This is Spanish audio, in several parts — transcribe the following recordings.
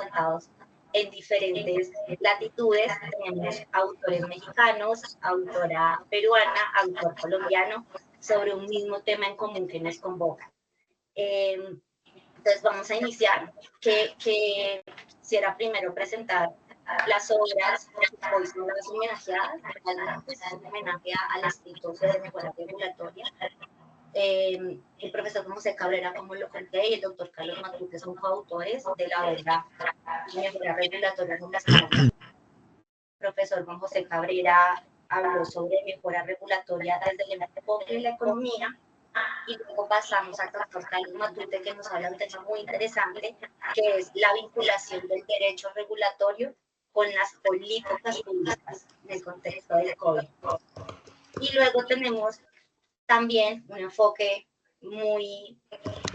representados en diferentes latitudes. Tenemos autores mexicanos, autora peruana, autor colombiano, sobre un mismo tema en común que nos convoca. Entonces vamos a iniciar, que quisiera primero presentar las obras que hoy son las homenajeadas, realmente es un homenaje al escrito de mejora regulatoria. El profesor José Cabrera, como lo conté, y el doctor Carlos Matute son coautores de la obra Mejora regulatoria en las normas. El profesor Juan José Cabrera habló sobre mejora regulatoria desde el enfoque de la economía, y luego pasamos al doctor Carlos Matute, que nos habla de un tema muy interesante, que es la vinculación del derecho regulatorio con las políticas públicas en el contexto del COVID. Y luego tenemos también un enfoque muy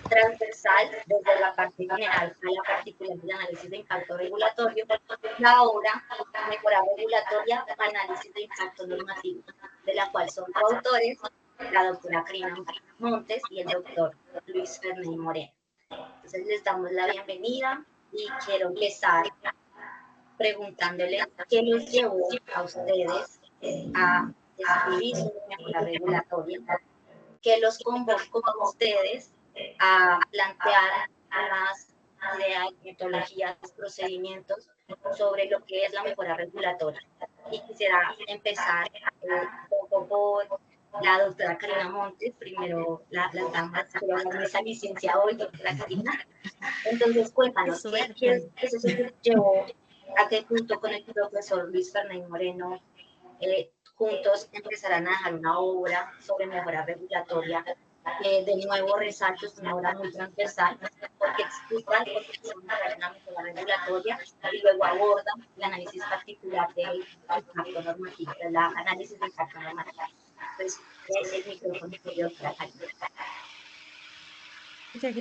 transversal desde la parte general a la particular del análisis de impacto regulatorio, la obra Mejora regulatoria, análisis de impacto normativo, de la cual son coautores la doctora Karina Montes y el doctor Luis Ferney Moreno. Entonces les damos la bienvenida y quiero empezar preguntándoles qué los llevó a ustedes a escribir sobre mejora regulatoria, qué los convocó a ustedes a plantear unas ideas, metodologías, procedimientos sobre lo que es la mejora regulatoria. Y quisiera empezar un poco por la doctora Karina Montes, primero las damas, pero la mesa licenciada hoy, doctora Karina. Entonces, cuéntanos, ¿qué es eso que llevó a que junto con el profesor Luis Ferney Moreno juntos empezarán a dejar una obra sobre mejora regulatoria? De nuevo resalto, es una obra muy transversal, porque explica por qué se va una mejora regulatoria y luego aborda el análisis particular del impacto normativo, el análisis de impacto normativo. Pues, el micrófono es doctora Karina. Muchas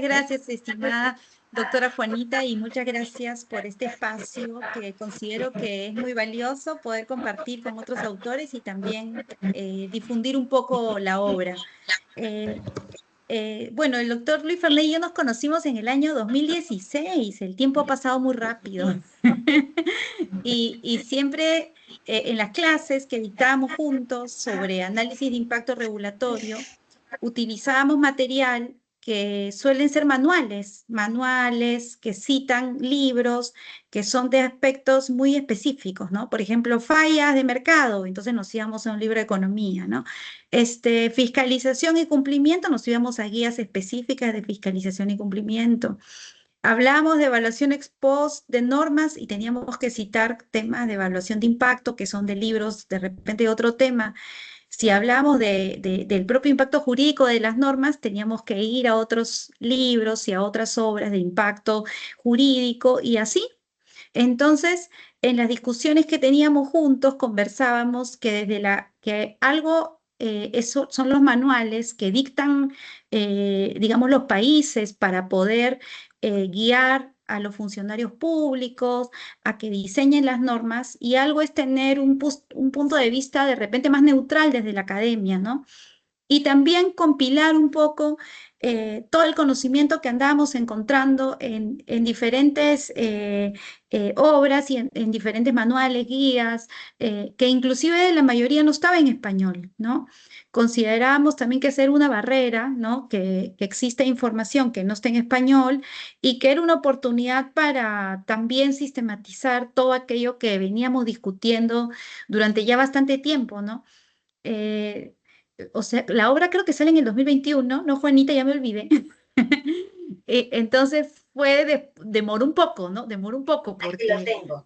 gracias, estimada doctora Juanita, y muchas gracias por este espacio que considero que es muy valioso poder compartir con otros autores y también difundir un poco la obra. Bueno, el doctor Luis Ferney y yo nos conocimos en el año 2016, el tiempo ha pasado muy rápido. y siempre en las clases que dictábamos juntos sobre análisis de impacto regulatorio, utilizábamos material que suelen ser manuales que citan libros, que son de aspectos muy específicos, ¿no? Por ejemplo, fallas de mercado, entonces nos íbamos a un libro de economía, ¿no? Fiscalización y cumplimiento, nos íbamos a guías específicas de fiscalización y cumplimiento. Hablábamos de evaluación ex post de normas y teníamos que citar temas de evaluación de impacto, que son de libros, de repente otro tema. Si hablamos del propio impacto jurídico de las normas, teníamos que ir a otros libros y a otras obras de impacto jurídico y así. Entonces, en las discusiones que teníamos juntos, conversábamos que que algo, eso son los manuales que dictan, digamos, los países para poder guiar a los funcionarios públicos, a que diseñen las normas, y algo es tener un punto de vista de repente más neutral desde la academia, ¿no? Y también compilar un poco todo el conocimiento que andábamos encontrando en diferentes obras y en diferentes manuales, guías, que inclusive la mayoría no estaba en español, ¿no? Considerábamos también que ser una barrera, ¿no? Que existe información que no está en español y que era una oportunidad para también sistematizar todo aquello que veníamos discutiendo durante ya bastante tiempo, ¿no? O sea, la obra creo que sale en el 2021, ¿no, Juanita? Ya me olvidé. Entonces demoró un poco, ¿no? Demoró un poco Aquí lo porque, tengo.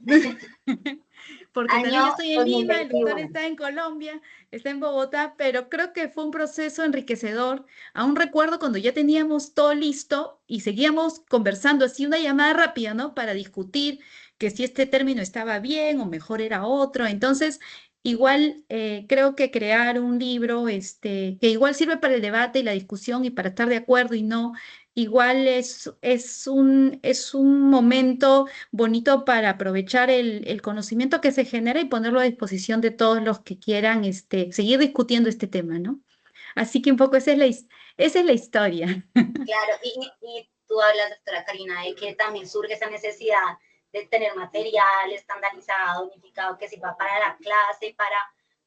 porque también yo Año estoy en Lima, el doctor 2021. está en Colombia, está en Bogotá, pero creo que fue un proceso enriquecedor. Aún recuerdo cuando ya teníamos todo listo y seguíamos conversando, así una llamada rápida, ¿no? Para discutir que si este término estaba bien o mejor era otro. Entonces, igual creo que crear un libro que igual sirve para el debate y la discusión y para estar de acuerdo y no, igual es un momento bonito para aprovechar el conocimiento que se genera y ponerlo a disposición de todos los que quieran seguir discutiendo este tema, ¿no? Así que un poco esa es la historia. Claro, y tú hablas, doctora Karina, de que también surge esa necesidad de tener material estandarizado, unificado, que sirva para la clase,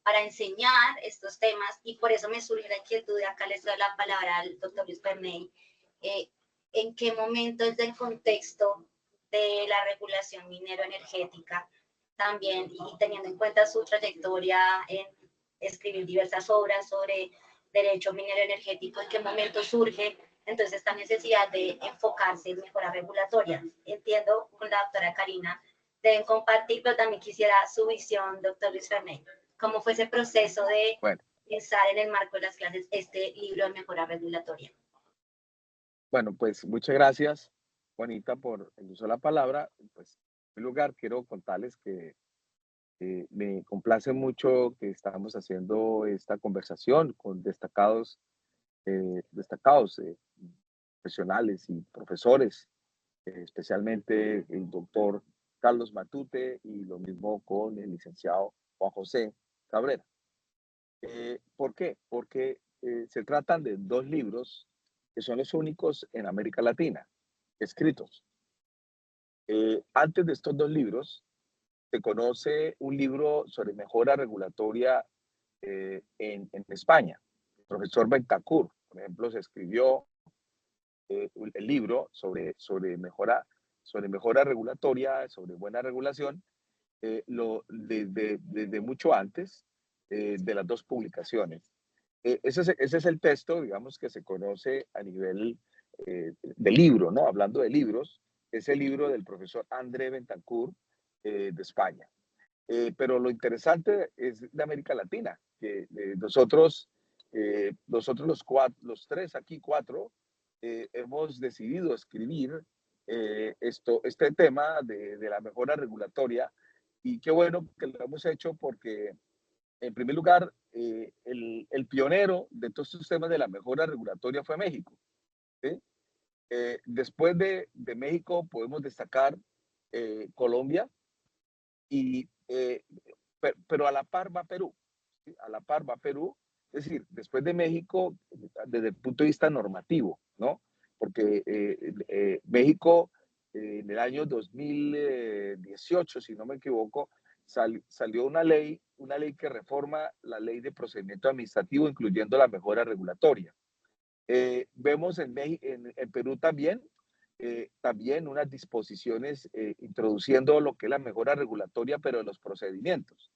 para enseñar estos temas, y por eso me surge la inquietud, de acá les doy la palabra al doctor Luis Perney, en qué momento es del contexto de la regulación minero-energética también, y teniendo en cuenta su trayectoria en escribir diversas obras sobre derecho minero-energético, en qué momento surge entonces esta necesidad de enfocarse en mejoras regulatorias. Entiendo con la doctora Karina, deben compartir, pero también quisiera su visión, doctor Luis Ferney. ¿Cómo fue ese proceso de pensar en el marco de las clases este libro de mejora regulatoria? Bueno, pues muchas gracias, Juanita, por el uso de la palabra. Pues, en primer lugar, quiero contarles que me complace mucho que estamos haciendo esta conversación con destacados profesionales y profesores, especialmente el doctor Carlos Matute y lo mismo con el licenciado Juan José Cabrera. ¿Por qué? Porque se tratan de dos libros que son los únicos en América Latina escritos. Antes de estos dos libros, se conoce un libro sobre mejora regulatoria en España. El profesor Bentancur, por ejemplo, se escribió el libro sobre mejora regulatoria, sobre buena regulación, desde mucho antes de las dos publicaciones. Ese es el texto, digamos, que se conoce a nivel de libro, ¿no? Hablando de libros, es el libro del profesor André Bentancur de España. Pero lo interesante es de América Latina, que nosotros los tres aquí, cuatro, hemos decidido escribir este tema de la mejora regulatoria, y qué bueno que lo hemos hecho porque, en primer lugar, el pionero de todos estos temas de la mejora regulatoria fue México, ¿sí? Después de México podemos destacar Colombia, y, pero a la par va Perú, ¿sí? A la par va Perú, es decir, después de México, desde el punto de vista normativo, ¿no? Porque México en el año 2018, si no me equivoco, salió una ley que reforma la ley de procedimiento administrativo, incluyendo la mejora regulatoria. Vemos en Perú también unas disposiciones introduciendo lo que es la mejora regulatoria, pero de los procedimientos.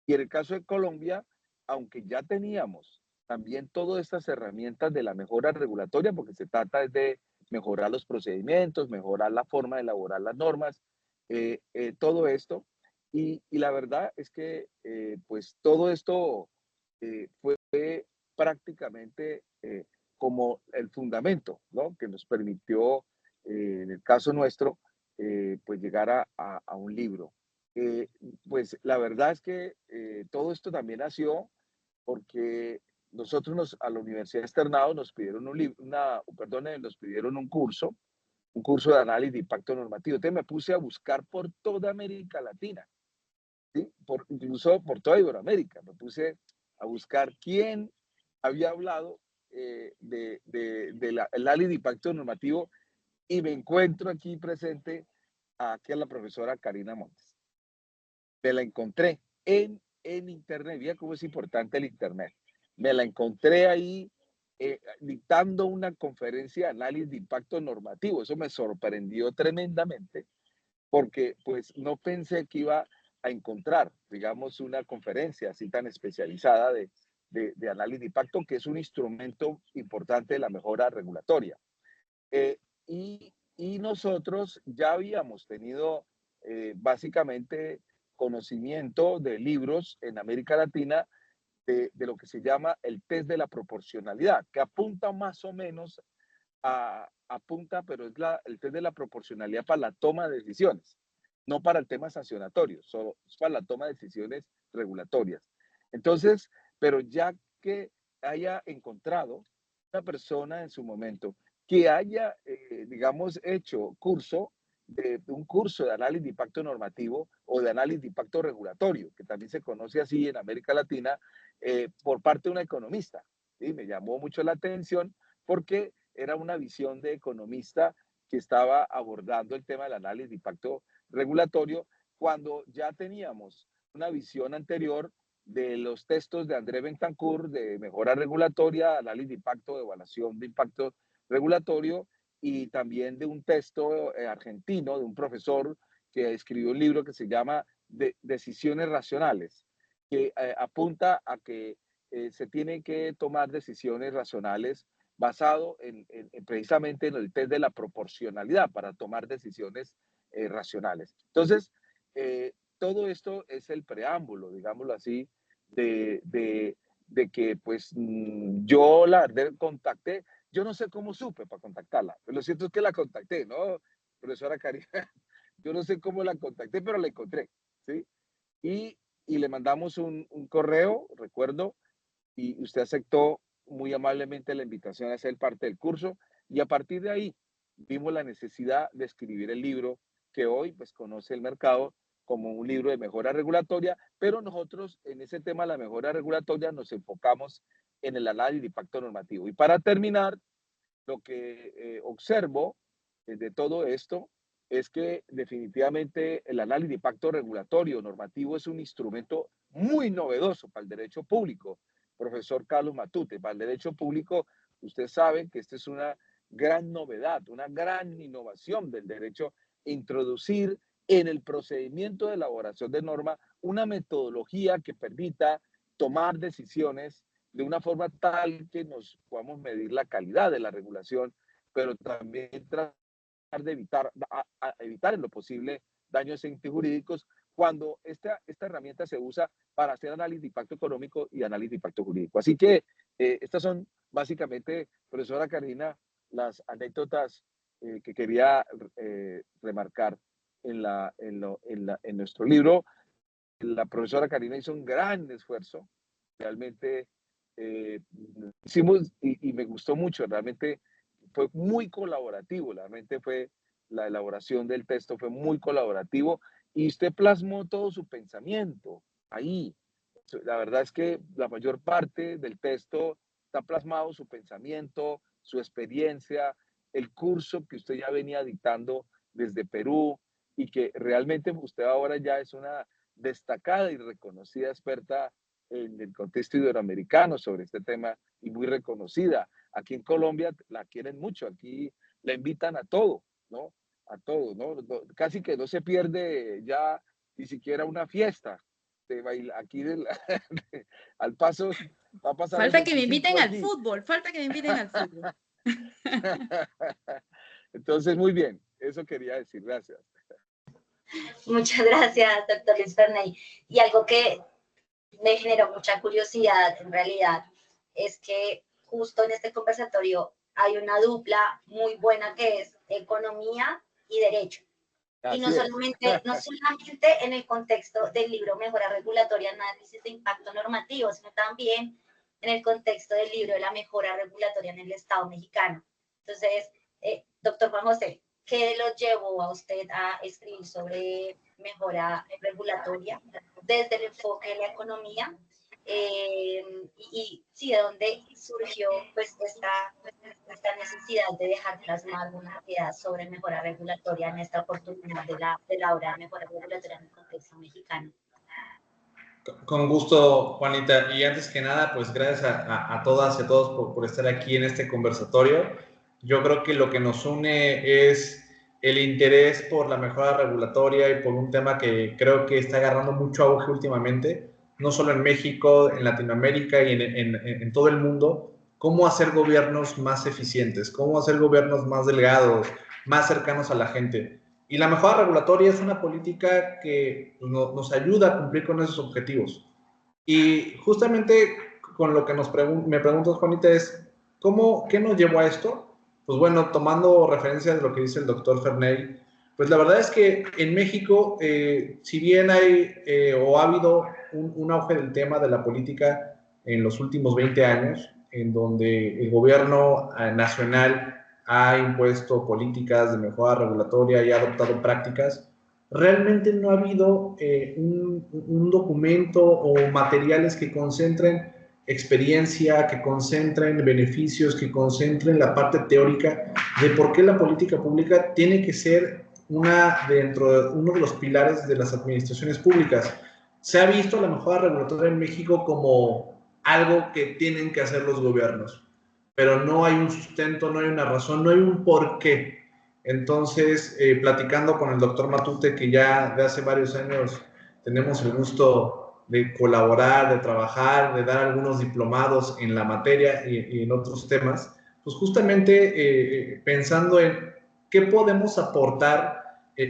Y en el caso de Colombia, aunque ya teníamos también todas estas herramientas de la mejora regulatoria, porque se trata de mejorar los procedimientos, mejorar la forma de elaborar las normas, todo esto. Y la verdad es que pues todo esto fue prácticamente como el fundamento, ¿no? Que nos permitió, en el caso nuestro, pues llegar a un libro. Pues la verdad es que todo esto también nació porque nosotros a la Universidad Externado nos pidieron nos pidieron un curso de análisis de impacto normativo. Entonces me puse a buscar por toda América Latina, ¿sí? Incluso por toda Iberoamérica. Me puse a buscar quién había hablado el análisis de impacto normativo, y me encuentro aquí presente aquí a la profesora Karina Montes. Me la encontré en internet. Mira cómo es importante el internet. Me la encontré ahí dictando una conferencia de análisis de impacto normativo. Eso me sorprendió tremendamente, porque pues no pensé que iba a encontrar, digamos, una conferencia así tan especializada de análisis de impacto, que es un instrumento importante de la mejora regulatoria. Y nosotros ya habíamos tenido básicamente conocimiento de libros en América Latina de lo que se llama el test de la proporcionalidad, que apunta más o menos pero es el test de la proporcionalidad para la toma de decisiones, no para el tema sancionatorio, solo es para la toma de decisiones regulatorias. Entonces, pero ya que haya encontrado una persona en su momento que haya, digamos, hecho un curso de análisis de impacto normativo o de análisis de impacto regulatorio, que también se conoce así en América Latina, por parte de una economista. ¿Sí? Me llamó mucho la atención porque era una visión de economista que estaba abordando el tema del análisis de impacto regulatorio, cuando ya teníamos una visión anterior de los textos de André Bentancur de mejora regulatoria, análisis de impacto, evaluación de impacto regulatorio, y también de un texto argentino de un profesor que escribió un libro que se llama Decisiones Racionales, que apunta a que se tienen que tomar decisiones racionales basado precisamente en el test de la proporcionalidad para tomar decisiones racionales. Entonces, todo esto es el preámbulo, digámoslo así, de que pues yo la contacté. Yo no sé cómo supe para contactarla, pero lo cierto es que la contacté, ¿no, profesora Karina? Yo no sé cómo la contacté, pero la encontré, ¿sí? Y le mandamos un correo, recuerdo, y usted aceptó muy amablemente la invitación a ser parte del curso, y a partir de ahí vimos la necesidad de escribir el libro que hoy pues conoce el mercado como un libro de mejora regulatoria, pero nosotros en ese tema de la mejora regulatoria nos enfocamos en el análisis de impacto normativo. Y para terminar, lo que observo de todo esto es que definitivamente el análisis de impacto regulatorio normativo es un instrumento muy novedoso para el derecho público. Profesor Carlos Matute, para el derecho público, usted sabe que esta es una gran novedad, una gran innovación del derecho, introducir en el procedimiento de elaboración de norma una metodología que permita tomar decisiones de una forma tal que nos podamos medir la calidad de la regulación, pero también tratar de evitar en lo posible daños jurídicos cuando esta herramienta se usa para hacer análisis de impacto económico y análisis de impacto jurídico. Así que estas son básicamente, profesora Karina, las anécdotas que quería remarcar en nuestro libro. La profesora Karina hizo un gran esfuerzo, realmente hicimos, y me gustó mucho, realmente fue muy colaborativo, realmente fue la elaboración del texto fue muy colaborativo, y usted plasmó todo su pensamiento ahí. La verdad es que la mayor parte del texto está plasmado su pensamiento, su experiencia, el curso que usted ya venía dictando desde Perú, y que realmente usted ahora ya es una destacada y reconocida experta en el contexto iberoamericano sobre este tema, y muy reconocida. Aquí en Colombia la quieren mucho, aquí la invitan a todo, ¿no? A todo, ¿no? Casi que no se pierde ya ni siquiera una fiesta de baila, aquí al paso va a pasar el Falta que me inviten 25 al aquí. fútbol, falta que me inviten al fútbol. Entonces, muy bien, eso quería decir, gracias. Muchas gracias, doctor Luis Ferney. Y algo que me generó mucha curiosidad, en realidad, es que justo en este conversatorio hay una dupla muy buena que es economía y derecho. Y no solamente en el contexto del libro Mejora Regulatoria, Análisis de Impacto Normativo, sino también en el contexto del libro de la mejora regulatoria en el Estado mexicano. Entonces, doctor Juan José, ¿qué lo llevó a usted a escribir sobre mejora regulatoria desde el enfoque de la economía? Y sí, de dónde surgió pues esta necesidad de dejar plasmar una idea sobre mejora regulatoria en esta oportunidad de la obra de mejora regulatoria en el contexto mexicano. Con gusto, Juanita. Y antes que nada, pues gracias a todas y a todos por estar aquí en este conversatorio. Yo creo que lo que nos une es el interés por la mejora regulatoria y por un tema que creo que está agarrando mucho auge últimamente, no solo en México, en Latinoamérica y en todo el mundo. Cómo hacer gobiernos más eficientes, cómo hacer gobiernos más delgados, más cercanos a la gente. Y la mejora regulatoria es una política que nos ayuda a cumplir con esos objetivos. Y justamente con lo que me preguntas, Juanita, es ¿qué nos llevó a esto? Pues bueno, tomando referencia de lo que dice el doctor Ferney, pues la verdad es que en México, si bien hay o ha habido un auge del tema de la política en los últimos 20 años, en donde el gobierno nacional ha impuesto políticas de mejora regulatoria y ha adoptado prácticas, realmente no ha habido un documento o materiales que concentren experiencia, que concentren beneficios, que concentren la parte teórica de por qué la política pública tiene que ser uno de los pilares de las administraciones públicas. Se ha visto la mejora regulatoria en México como algo que tienen que hacer los gobiernos, pero no hay un sustento, no hay una razón, no hay un porqué. Entonces, platicando con el doctor Matute, que ya de hace varios años tenemos el gusto de colaborar, de trabajar, de dar algunos diplomados en la materia y en otros temas, pues justamente pensando en qué podemos aportar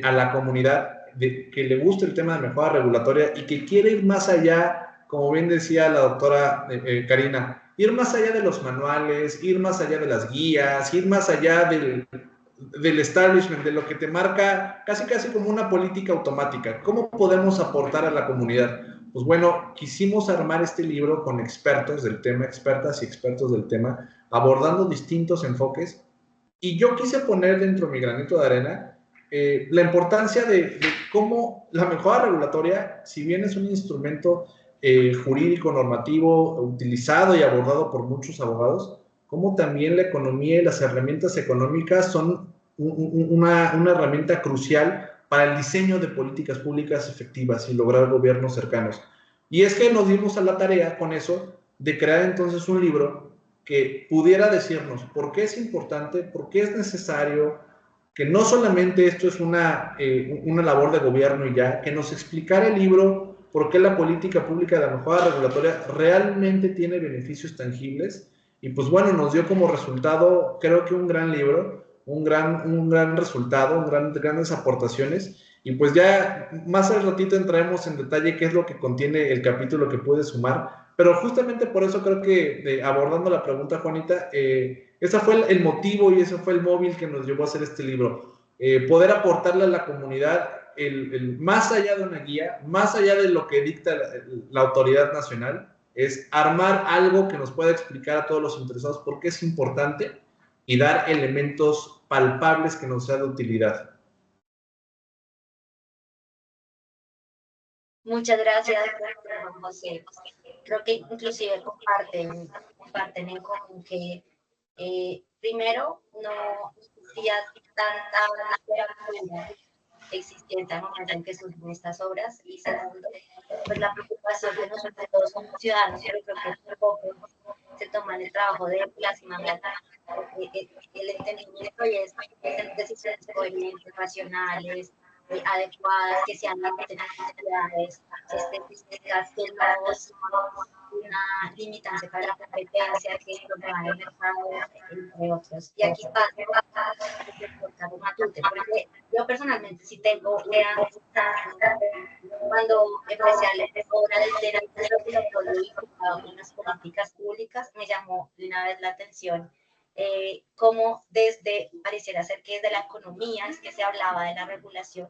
a la comunidad que le guste el tema de mejora regulatoria y que quiere ir más allá, como bien decía la doctora Karina, ir más allá de los manuales, ir más allá de las guías, ir más allá del establishment, de lo que te marca casi como una política automática. ¿Cómo podemos aportar a la comunidad? Pues bueno, quisimos armar este libro con expertos del tema, expertas y expertos del tema, abordando distintos enfoques, y yo quise poner dentro de mi granito de arena la importancia de cómo la mejora regulatoria, si bien es un instrumento jurídico, normativo, utilizado y abordado por muchos abogados, cómo también la economía y las herramientas económicas son una herramienta crucial para el diseño de políticas públicas efectivas y lograr gobiernos cercanos. Y es que nos dimos a la tarea con eso de crear entonces un libro que pudiera decirnos por qué es importante, por qué es necesario, que no solamente esto es una labor de gobierno y ya, que nos explicara el libro por qué la política pública de la mejora regulatoria realmente tiene beneficios tangibles. Y pues bueno, nos dio como resultado, creo que un gran libro, un gran resultado, grandes aportaciones. Y pues ya más al ratito entraremos en detalle qué es lo que contiene el capítulo que puede sumar. Pero justamente por eso creo que abordando la pregunta, Juanita, ese fue el motivo y ese fue el móvil que nos llevó a hacer este libro. Poder aportarle a la comunidad más allá de una guía, más allá de lo que dicta la autoridad nacional, es armar algo que nos pueda explicar a todos los interesados por qué es importante y dar elementos palpables que nos sean de utilidad. Muchas gracias, Juan José. Creo que inclusive comparten en común que primero no existía tanta literatura existente al momento en que surgen estas obras, y segundo, pues la preocupación de nosotros todos como ciudadanos, pero creo que tampoco se toman el trabajo de plasmar el entendimiento y es tener decisiones coherentes, racionales, adecuadas, que sean necesidades específicas, que no son una limitante para la competencia, que es lo que va en el mercado, entre otros. Y aquí pasa por Carlos Matute, porque yo personalmente sí tengo cuando empecé a leer obra del derecho regulatorio y en las políticas públicas, me llamó de una vez la atención cómo pareciera ser que desde la economía es que se hablaba de la regulación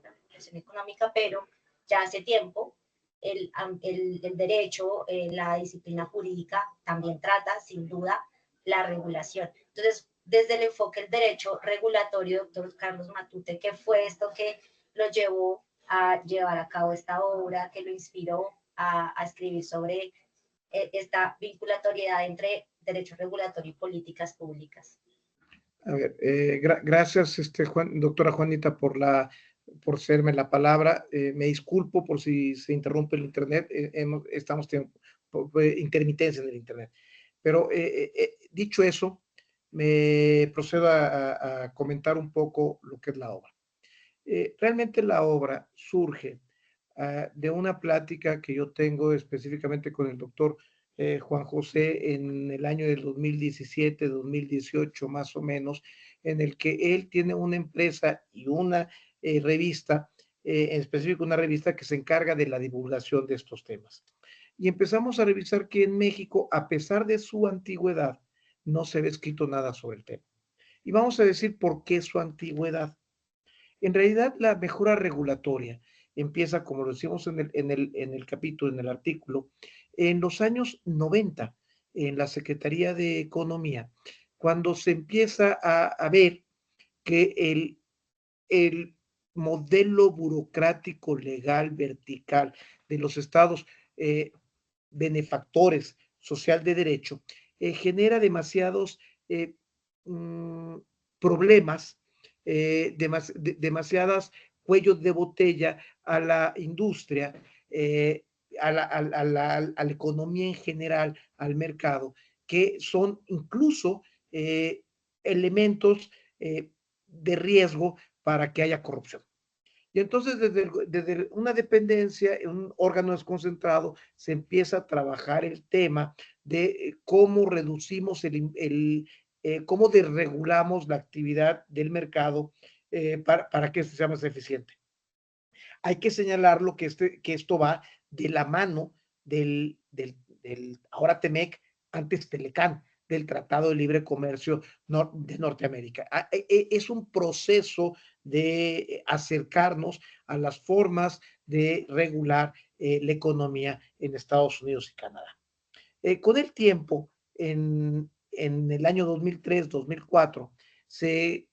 económica, pero ya hace tiempo el derecho, la disciplina jurídica también trata, sin duda, la regulación. Entonces, desde el enfoque del derecho regulatorio, doctor Carlos Matute, ¿qué fue esto que lo llevó a llevar a cabo esta obra, que lo inspiró a escribir sobre esta vinculatoriedad entre derecho regulatorio y políticas públicas? A ver, gracias, doctora Juanita, por cederme la palabra. Me disculpo por si se interrumpe el internet. Estamos teniendo intermitencia en el internet. Pero dicho eso, me procedo a comentar un poco lo que es la obra. Realmente la obra surge de una plática que yo tengo específicamente con el doctor Juan José en el año del 2017, 2018 más o menos, en el que él tiene una empresa y una revista, en específico una revista que se encarga de la divulgación de estos temas. Y empezamos a revisar que en México, a pesar de su antigüedad, no se había escrito nada sobre el tema. Y vamos a decir por qué su antigüedad. En realidad, la mejora regulatoria empieza, como lo decimos en el capítulo, en el artículo, en los años 90, en la Secretaría de Economía, cuando se empieza a ver que el modelo burocrático, legal, vertical de los estados benefactores social de derecho, genera demasiados problemas, demasiadas cuellos de botella a la industria, a la economía en general, al mercado, que son incluso elementos de riesgo para que haya corrupción. Y entonces desde una dependencia, un órgano desconcentrado, se empieza a trabajar el tema de cómo reducimos cómo desregulamos la actividad del mercado para que sea más eficiente. Hay que señalarlo que esto va de la mano del ahora TEMEC, antes Telecán, del Tratado de Libre Comercio de Norteamérica. Es un proceso de acercarnos a las formas de regular la economía en Estados Unidos y Canadá. Con el tiempo, en el año 2003, 2004, se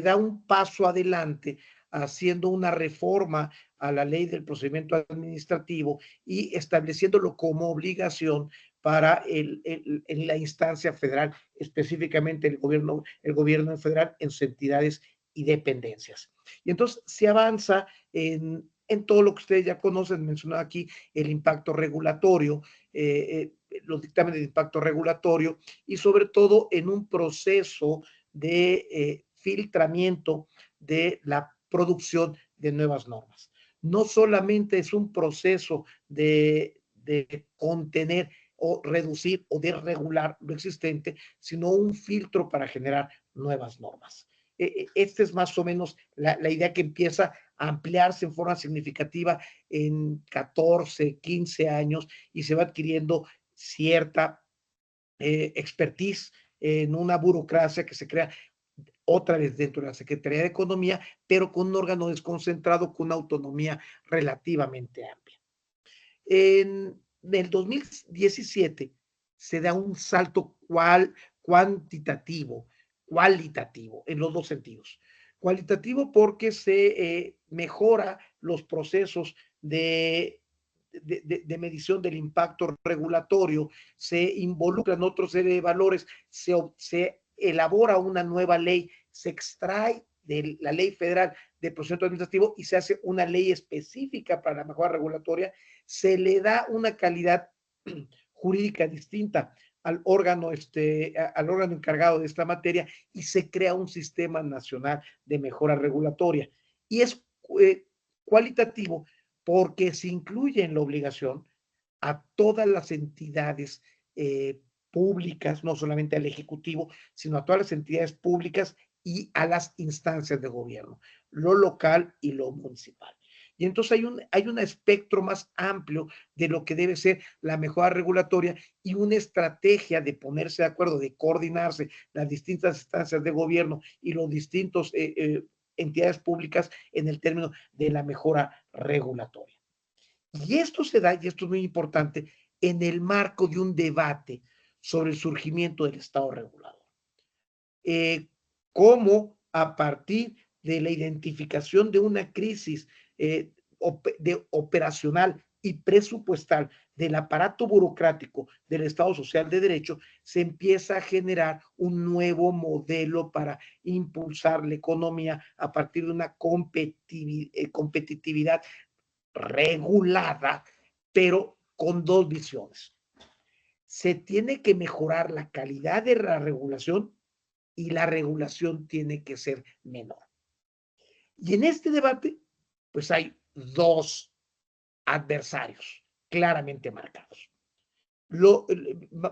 da un paso adelante haciendo una reforma a la ley del procedimiento administrativo y estableciéndolo como obligación para en la instancia federal, específicamente el gobierno federal en sus entidades y dependencias. Y entonces se avanza en todo lo que ustedes ya conocen, mencionado aquí el impacto regulatorio, los dictámenes de impacto regulatorio y sobre todo en un proceso de filtramiento de la producción de nuevas normas. No solamente es un proceso de contener o reducir o de regular lo existente, sino un filtro para generar nuevas normas. Esta es más o menos la idea que empieza a ampliarse en forma significativa en 14, 15 años y se va adquiriendo cierta expertise en una burocracia que se crea otra vez dentro de la Secretaría de Economía, pero con un órgano desconcentrado con una autonomía relativamente amplia. En el 2017 se da un salto cualitativo en los dos sentidos. Cualitativo porque se mejora los procesos de medición del impacto regulatorio, se involucran otros serie de valores, se elabora una nueva ley, se extrae de la ley federal de procedimiento administrativo y se hace una ley específica para la mejora regulatoria, se le da una calidad jurídica distinta al órgano encargado de esta materia y se crea un sistema nacional de mejora regulatoria. Y es cualitativo porque se incluye en la obligación a todas las entidades públicas, no solamente al Ejecutivo, sino a todas las entidades públicas y a las instancias de gobierno, lo local y lo municipal. Y entonces hay un espectro más amplio de lo que debe ser la mejora regulatoria y una estrategia de ponerse de acuerdo, de coordinarse las distintas instancias de gobierno y los distintos entidades públicas en el término de la mejora regulatoria. Y esto se da, y esto es muy importante, en el marco de un debate sobre el surgimiento del Estado regulador. Cómo a partir de la identificación de una crisis operacional y presupuestal del aparato burocrático del Estado Social de Derecho, se empieza a generar un nuevo modelo para impulsar la economía a partir de una competitividad regulada, pero con dos visiones. Se tiene que mejorar la calidad de la regulación y la regulación tiene que ser menor. Y en este debate, pues hay dos adversarios claramente marcados.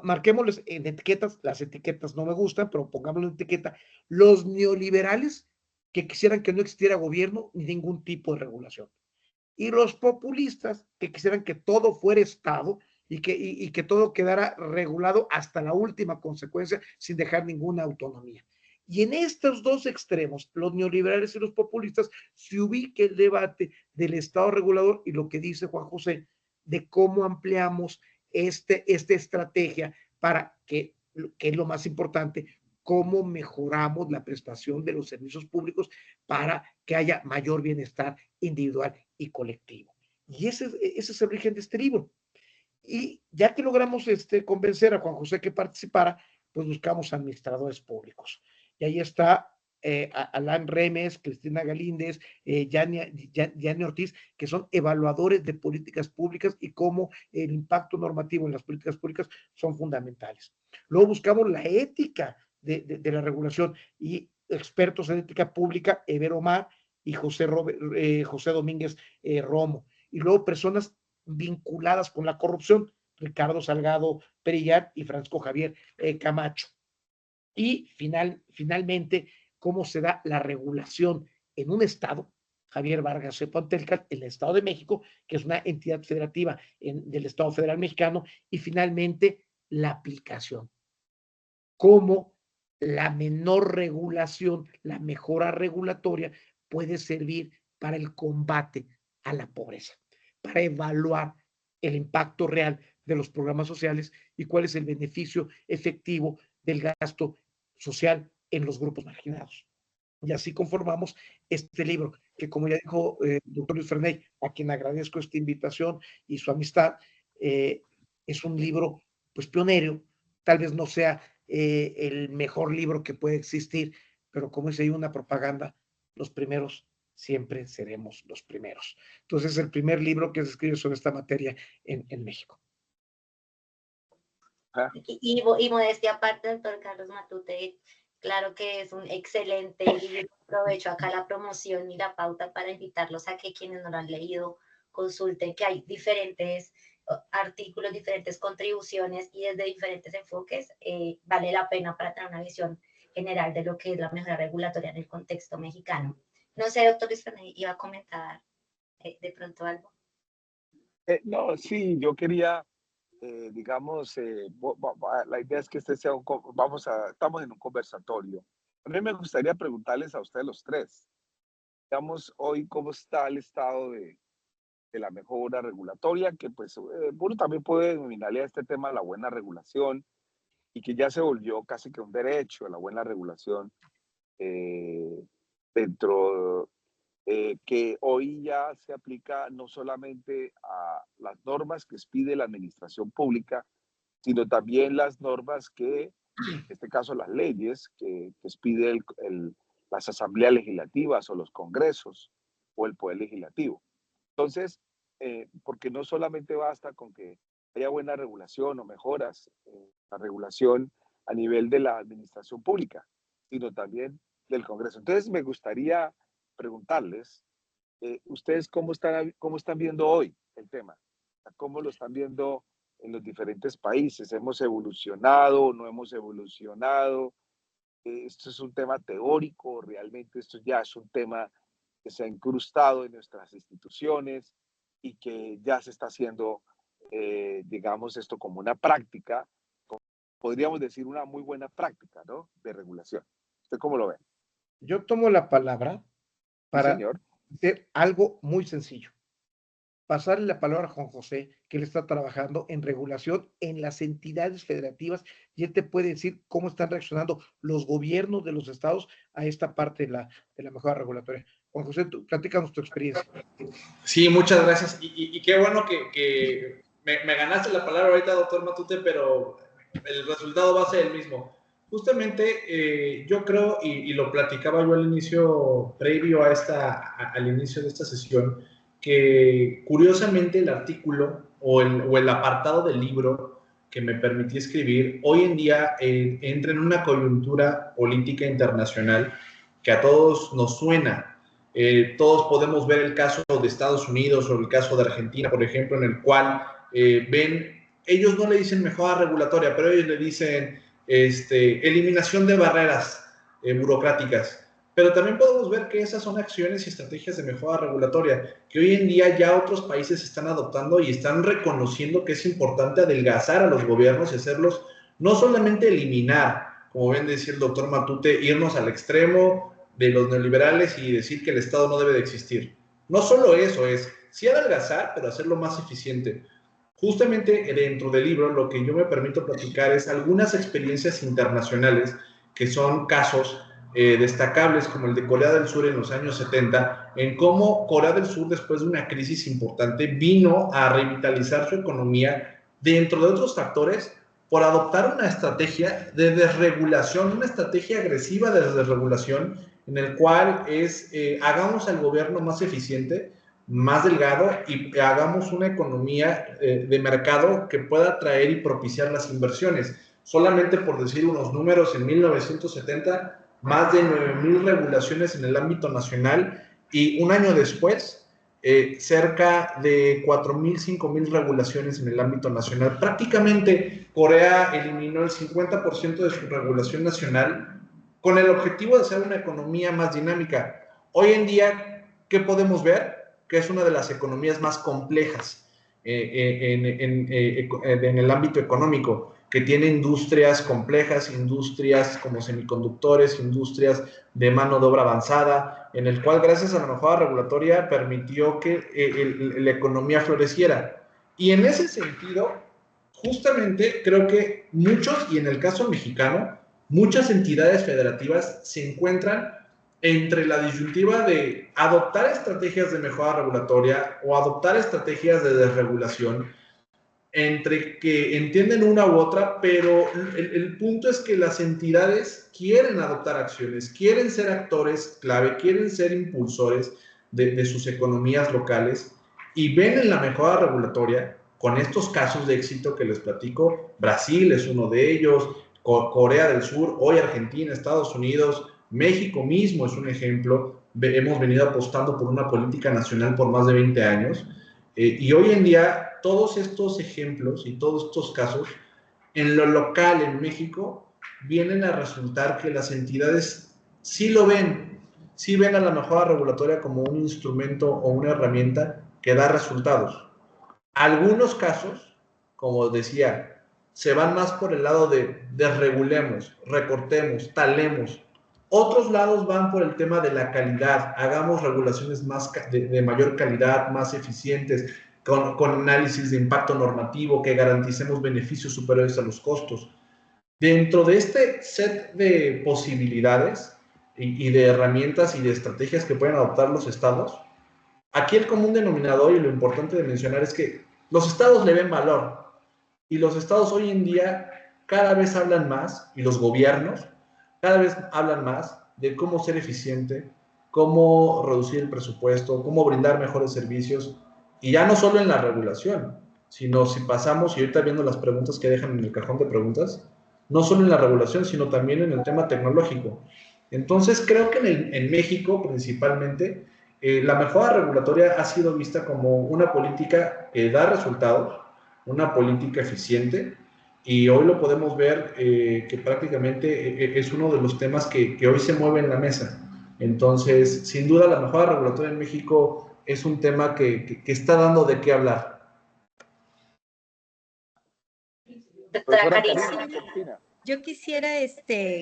Marquémosles en etiquetas, las etiquetas no me gustan, pero pongámoslo en etiqueta, los neoliberales que quisieran que no existiera gobierno ni ningún tipo de regulación. Y los populistas que quisieran que todo fuera Estado y que todo quedara regulado hasta la última consecuencia sin dejar ninguna autonomía. Y en estos dos extremos, los neoliberales y los populistas, se ubica el debate del Estado regulador y lo que dice Juan José, de cómo ampliamos esta estrategia para que es lo más importante, cómo mejoramos la prestación de los servicios públicos para que haya mayor bienestar individual y colectivo. Y ese es el origen de este libro. Y ya que logramos convencer a Juan José que participara, pues buscamos administradores públicos. Y ahí está Alan Remes, Cristina Galíndez, Yanni Ortiz, que son evaluadores de políticas públicas y cómo el impacto normativo en las políticas públicas son fundamentales. Luego buscamos la ética de la regulación y expertos en ética pública, Ever Omar y José Domínguez Romo. Y luego personas vinculadas con la corrupción, Ricardo Salgado Perillán y Francisco Javier Camacho. Y finalmente, cómo se da la regulación en un estado, Javier Vargas Pontelcat, en el Estado de México, que es una entidad federativa del Estado Federal Mexicano, y finalmente la aplicación. Cómo la menor regulación, la mejora regulatoria puede servir para el combate a la pobreza, para evaluar el impacto real de los programas sociales y cuál es el beneficio efectivo del gasto social en los grupos marginados. Y así conformamos este libro, que como ya dijo el doctor Luis Ferney, a quien agradezco esta invitación y su amistad, es un libro pues pionero, tal vez no sea el mejor libro que puede existir, pero como dice ahí una propaganda, los primeros siempre seremos los primeros. Entonces es el primer libro que se escribe sobre esta materia en México. Y modestia aparte, doctor Carlos Matute, claro que es un excelente libro. Aprovecho acá la promoción y la pauta para invitarlos a que quienes no lo han leído consulten, que hay diferentes artículos, diferentes contribuciones y desde diferentes enfoques, vale la pena para tener una visión general de lo que es la mejora regulatoria en el contexto mexicano. No sé, doctor Luis Fernando, iba a comentar de pronto algo. No, sí, yo quería, digamos, la idea es que este sea estamos en un conversatorio. A mí me gustaría preguntarles a ustedes los tres, digamos, hoy cómo está el estado de la mejora regulatoria, que pues uno también puede denominarle a este tema la buena regulación y que ya se volvió casi que un derecho, la buena regulación dentro que hoy ya se aplica no solamente a las normas que expide la administración pública, sino también las normas que, en este caso las leyes, que expide las asambleas legislativas o los congresos o el poder legislativo. Entonces, porque no solamente basta con que haya buena regulación o mejoras la regulación a nivel de la administración pública, sino también del Congreso. Entonces, me gustaría preguntarles, ¿ustedes cómo están viendo hoy el tema? ¿Cómo lo están viendo en los diferentes países? ¿Hemos evolucionado? ¿No hemos evolucionado? ¿Esto es un tema teórico? ¿Realmente esto ya es un tema que se ha incrustado en nuestras instituciones y que ya se está haciendo, digamos, esto como una práctica, podríamos decir una muy buena práctica, ¿no?, de regulación? ¿Usted cómo lo ve? Yo tomo la palabra para hacer algo muy sencillo. Pasarle la palabra a Juan José, que él está trabajando en regulación en las entidades federativas, y él te puede decir cómo están reaccionando los gobiernos de los estados a esta parte de la mejora regulatoria. Juan José, platícanos tu experiencia. Sí, muchas gracias. Y qué bueno que me ganaste la palabra ahorita, doctor Matute, pero el resultado va a ser el mismo. Justamente yo creo, y lo platicaba yo al inicio, previo al inicio de esta sesión, que curiosamente el artículo o el apartado del libro que me permití escribir, hoy en día entra en una coyuntura política internacional que a todos nos suena. Todos podemos ver el caso de Estados Unidos o el caso de Argentina, por ejemplo, en el cual ellos no le dicen mejora regulatoria, pero ellos le dicen eliminación de barreras burocráticas. Pero también podemos ver que esas son acciones y estrategias de mejora regulatoria que hoy en día ya otros países están adoptando y están reconociendo que es importante adelgazar a los gobiernos y hacerlos no solamente eliminar, como bien decía el doctor Matute, irnos al extremo de los neoliberales y decir que el Estado no debe de existir. No solo eso, es sí adelgazar, pero hacerlo más eficiente. Justamente dentro del libro lo que yo me permito platicar es algunas experiencias internacionales que son casos destacables como el de Corea del Sur en los años 70, en cómo Corea del Sur, después de una crisis importante, vino a revitalizar su economía dentro de otros factores, por adoptar una estrategia de desregulación, una estrategia agresiva de desregulación, en el cual hagamos al gobierno más eficiente, más delgado, y hagamos una economía de mercado que pueda atraer y propiciar las inversiones. Solamente por decir unos números, en 1970, más de 9,000 regulaciones en el ámbito nacional, y un año después, cerca de 4,000, 5,000 regulaciones en el ámbito nacional. Prácticamente Corea eliminó el 50% de su regulación nacional con el objetivo de hacer una economía más dinámica. Hoy en día, ¿qué podemos ver? Que es una de las economías más complejas en el ámbito económico, que tiene industrias complejas, industrias como semiconductores, industrias de mano de obra avanzada, en el cual, gracias a la mejora regulatoria, permitió que la economía floreciera. Y en ese sentido, justamente creo que muchos, y en el caso mexicano, muchas entidades federativas se encuentran entre la disyuntiva de adoptar estrategias de mejora regulatoria o adoptar estrategias de desregulación, entre que entienden una u otra, pero el punto es que las entidades quieren adoptar acciones, quieren ser actores clave, quieren ser impulsores de sus economías locales, y ven en la mejora regulatoria, con estos casos de éxito que les platico. Brasil es uno de ellos, Corea del Sur, hoy Argentina, Estados Unidos, México mismo es un ejemplo. Hemos venido apostando por una política nacional por más de 20 años, y hoy en día todos estos ejemplos y todos estos casos en lo local en México vienen a resultar que las entidades sí lo ven, sí ven a la mejora regulatoria como un instrumento o una herramienta que da resultados. Algunos casos, como decía, se van más por el lado de desregulemos, recortemos, talemos. Otros lados van por el tema de la calidad, hagamos regulaciones de mayor calidad, más eficientes, con análisis de impacto normativo, que garanticemos beneficios superiores a los costos. Dentro de este set de posibilidades y de herramientas y de estrategias que pueden adoptar los estados, aquí el común denominador, y lo importante de mencionar, es que los estados le ven valor, y los estados hoy en día cada vez hablan más, y los gobiernos cada vez hablan más de cómo ser eficiente, cómo reducir el presupuesto, cómo brindar mejores servicios, y ya no solo en la regulación, sino si pasamos, y ahorita viendo las preguntas que dejan en el cajón de preguntas, no solo en la regulación, sino también en el tema tecnológico. Entonces creo que en México principalmente, la mejora regulatoria ha sido vista como una política que da resultados, una política eficiente, y hoy lo podemos ver que prácticamente es uno de los temas que hoy se mueve en la mesa. Entonces, sin duda, la mejora regulatoria en México es un tema que está dando de qué hablar. Profesora Karina Cortina. Yo quisiera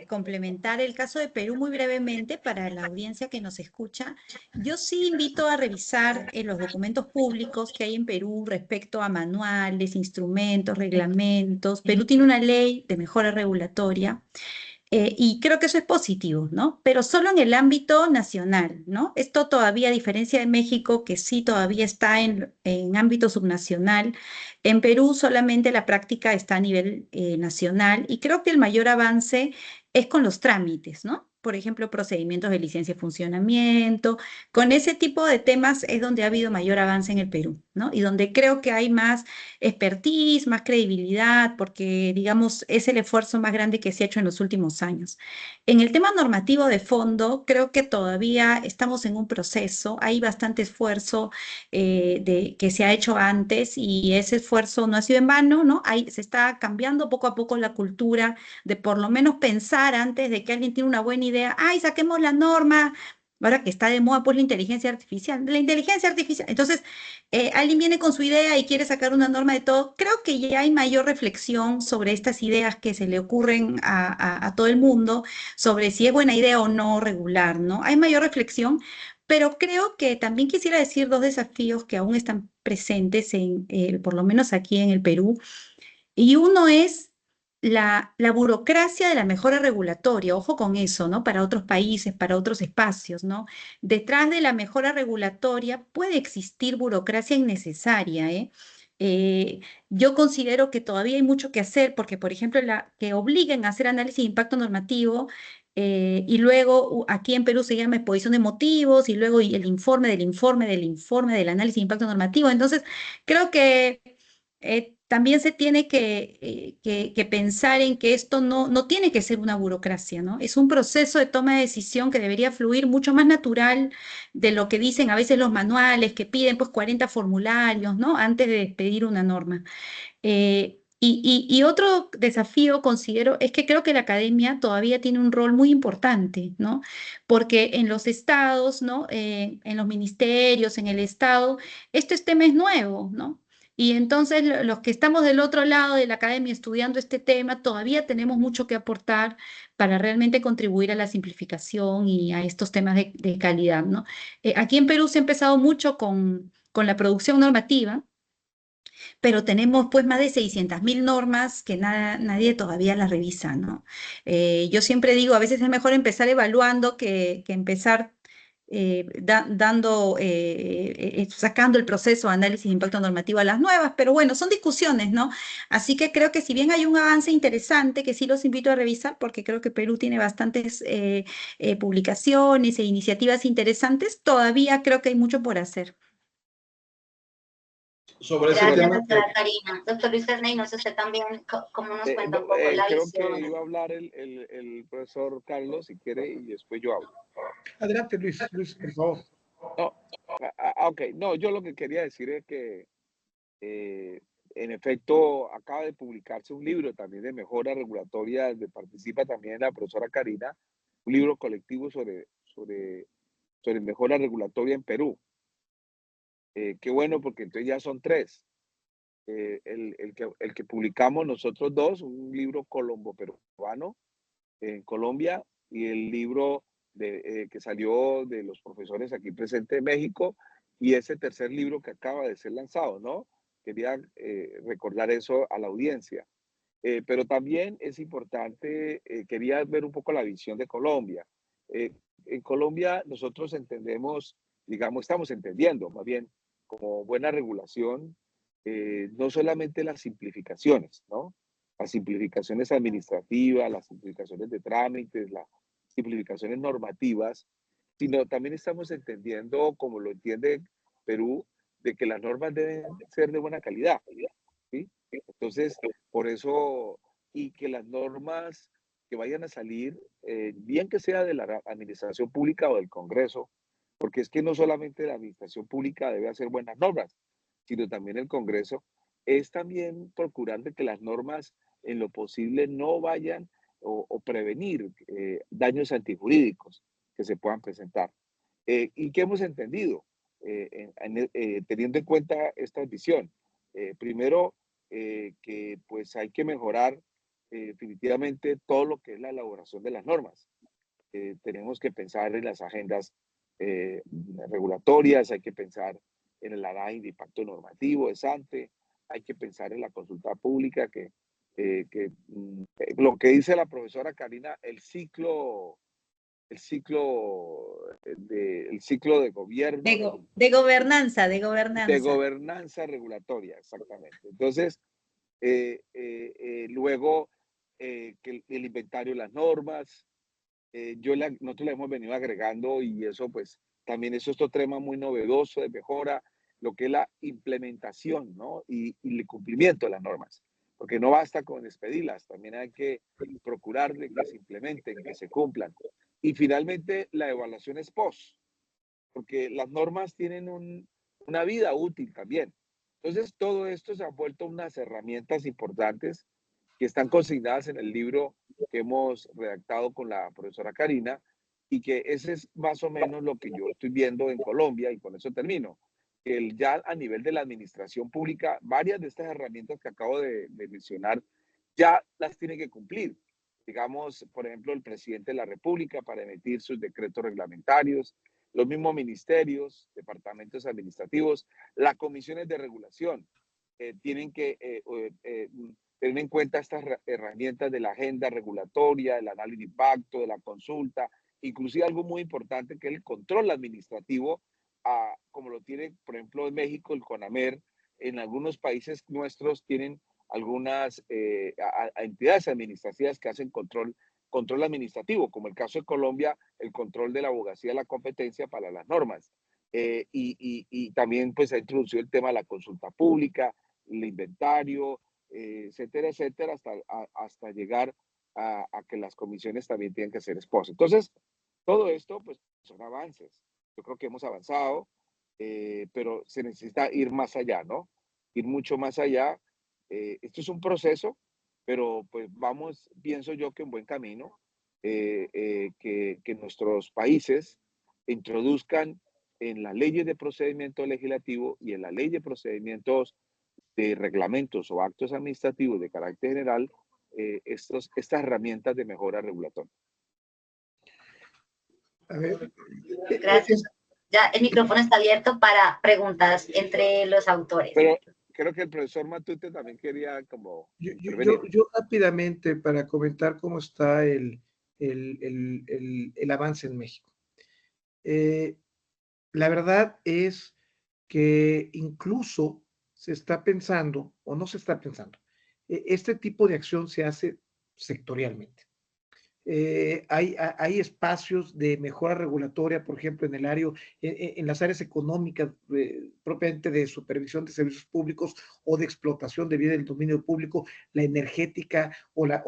complementar el caso de Perú muy brevemente para la audiencia que nos escucha. Yo sí invito a revisar los documentos públicos que hay en Perú respecto a manuales, instrumentos, reglamentos. Perú tiene una ley de mejora regulatoria. Y creo que eso es positivo, ¿no? Pero solo en el ámbito nacional, ¿no? Esto todavía, a diferencia de México, que sí todavía está en ámbito subnacional, en Perú solamente la práctica está a nivel nacional, y creo que el mayor avance es con los trámites, ¿no? Por ejemplo, procedimientos de licencia de funcionamiento. Con ese tipo de temas es donde ha habido mayor avance en el Perú, ¿no? Y donde creo que hay más expertise, más credibilidad, porque, digamos, es el esfuerzo más grande que se ha hecho en los últimos años. En el tema normativo de fondo, creo que todavía estamos en un proceso, hay bastante esfuerzo que se ha hecho antes, y ese esfuerzo no ha sido en vano, ¿no? Se está cambiando poco a poco la cultura de por lo menos pensar antes de que alguien tiene una buena idea, ¡ay, saquemos la norma! Ahora que está de moda, pues la inteligencia artificial. Entonces, alguien viene con su idea y quiere sacar una norma de todo. Creo que ya hay mayor reflexión sobre estas ideas que se le ocurren a todo el mundo, sobre si es buena idea o no regular, ¿no? Hay mayor reflexión, pero creo que también quisiera decir dos desafíos que aún están presentes, por lo menos aquí en el Perú. Y uno es la burocracia de la mejora regulatoria. Ojo con eso, ¿no? Para otros países, para otros espacios, ¿no? Detrás de la mejora regulatoria puede existir burocracia innecesaria, ¿eh? Yo considero que todavía hay mucho que hacer porque, por ejemplo, que obliguen a hacer análisis de impacto normativo y luego aquí en Perú se llama exposición de motivos y luego el informe del informe del informe del análisis de impacto normativo. Entonces, creo que también se tiene que pensar en que esto no tiene que ser una burocracia, ¿no? Es un proceso de toma de decisión que debería fluir mucho más natural de lo que dicen a veces los manuales, que piden pues 40 formularios, ¿no? Antes de expedir una norma. Y otro desafío considero es que creo que la academia todavía tiene un rol muy importante, ¿no? Porque en los estados, ¿no? En los ministerios, en el estado, este tema es nuevo, ¿no? Y entonces los que estamos del otro lado de la academia estudiando este tema, todavía tenemos mucho que aportar para realmente contribuir a la simplificación y a estos temas de calidad, ¿no? Aquí en Perú se ha empezado mucho con la producción normativa, pero tenemos pues más de 600.000 normas que nadie todavía las revisa, ¿no? Yo siempre digo, a veces es mejor empezar evaluando que empezar sacando el proceso de análisis de impacto normativo a las nuevas, pero bueno, son discusiones, ¿no? Así que creo que si bien hay un avance interesante, que sí los invito a revisar, porque creo que Perú tiene bastantes publicaciones e iniciativas interesantes, todavía creo que hay mucho por hacer. Sobre ese Gracias, tema, doctora Karina. Doctor Luis Ferney, no sé usted también cómo nos cuenta un poco la creo visión. que iba a hablar el profesor Carlos, si quiere, y después yo hablo. Adelante, Luis, por favor. No, ok, no, yo lo que quería decir es que en efecto acaba de publicarse un libro también de mejora regulatoria, donde participa también la profesora Karina, un libro colectivo sobre mejora regulatoria en Perú. Qué bueno, porque entonces ya son 3. El que publicamos nosotros 2, un libro colombo-peruano en Colombia, y el libro que salió de los profesores aquí presentes de México, y ese tercer libro que acaba de ser lanzado, ¿no? Quería recordar eso a la audiencia. Pero también es importante, quería ver un poco la visión de Colombia. En Colombia nosotros entendemos, digamos, estamos entendiendo más bien como buena regulación, no solamente las simplificaciones, ¿no? Las simplificaciones administrativas, las simplificaciones de trámites, las simplificaciones normativas, sino también estamos entendiendo, como lo entiende Perú, de que las normas deben ser de buena calidad, ¿sí? Entonces, por eso, y que las normas que vayan a salir, bien que sea de la administración pública o del Congreso, porque es que no solamente la administración pública debe hacer buenas normas, sino también el Congreso, es también procurar de que las normas en lo posible no vayan o prevenir daños antijurídicos que se puedan presentar. ¿Y qué hemos entendido teniendo en cuenta esta visión? Primero, que pues hay que mejorar definitivamente todo lo que es la elaboración de las normas. Tenemos que pensar en las agendas regulatorias, hay que pensar en el análisis de impacto normativo ex ante, hay que pensar en la consulta pública, lo que dice la profesora Karina, el ciclo de gobierno, De gobernanza, de gobernanza regulatoria, exactamente. Entonces, luego que el inventario de las normas, nosotros le hemos venido agregando, y eso pues también es otro tema muy novedoso de mejora, lo que es la implementación, ¿no? Y el cumplimiento de las normas, porque no basta con expedirlas, también hay que procurar de que se implementen, que se cumplan. Y finalmente la evaluación es post, porque las normas tienen una vida útil también. Entonces todo esto se ha vuelto unas herramientas importantes que están consignadas en el libro que hemos redactado con la profesora Karina, y que ese es más o menos lo que yo estoy viendo en Colombia, y con eso termino. Ya a nivel de la administración pública, varias de estas herramientas que acabo de mencionar ya las tiene que cumplir. Digamos, por ejemplo, el presidente de la República para emitir sus decretos reglamentarios, los mismos ministerios, departamentos administrativos, las comisiones de regulación, tienen que tener en cuenta estas herramientas de la agenda regulatoria, del análisis de impacto, de la consulta, inclusive algo muy importante que es el control administrativo, como lo tiene, por ejemplo, en México, el CONAMER, en algunos países nuestros tienen algunas entidades administrativas que hacen control administrativo, como el caso de Colombia, el control de la abogacía de la competencia para las normas. Y también pues ha introducido el tema de la consulta pública, el inventario, etcétera, etcétera, hasta llegar a que las comisiones también tienen que ser expuestas. Entonces, todo esto pues son avances. Yo creo que hemos avanzado, pero se necesita ir más allá, ¿no? Ir mucho más allá. Esto es un proceso, pero pues vamos, pienso yo que en buen camino, que nuestros países introduzcan en las leyes de procedimiento legislativo y en la ley de procedimientos de reglamentos o actos administrativos de carácter general, estas herramientas de mejora regulatoria. A ver. Gracias. Ya el micrófono está abierto para preguntas entre los autores. Pero creo que el profesor Matute también quería como... Yo rápidamente para comentar cómo está el avance en México. La verdad es que incluso se está pensando, o no se está pensando, este tipo de acción se hace sectorialmente. Hay espacios de mejora regulatoria, por ejemplo, en las áreas económicas, propiamente de supervisión de servicios públicos o de explotación de bienes del dominio público, la energética la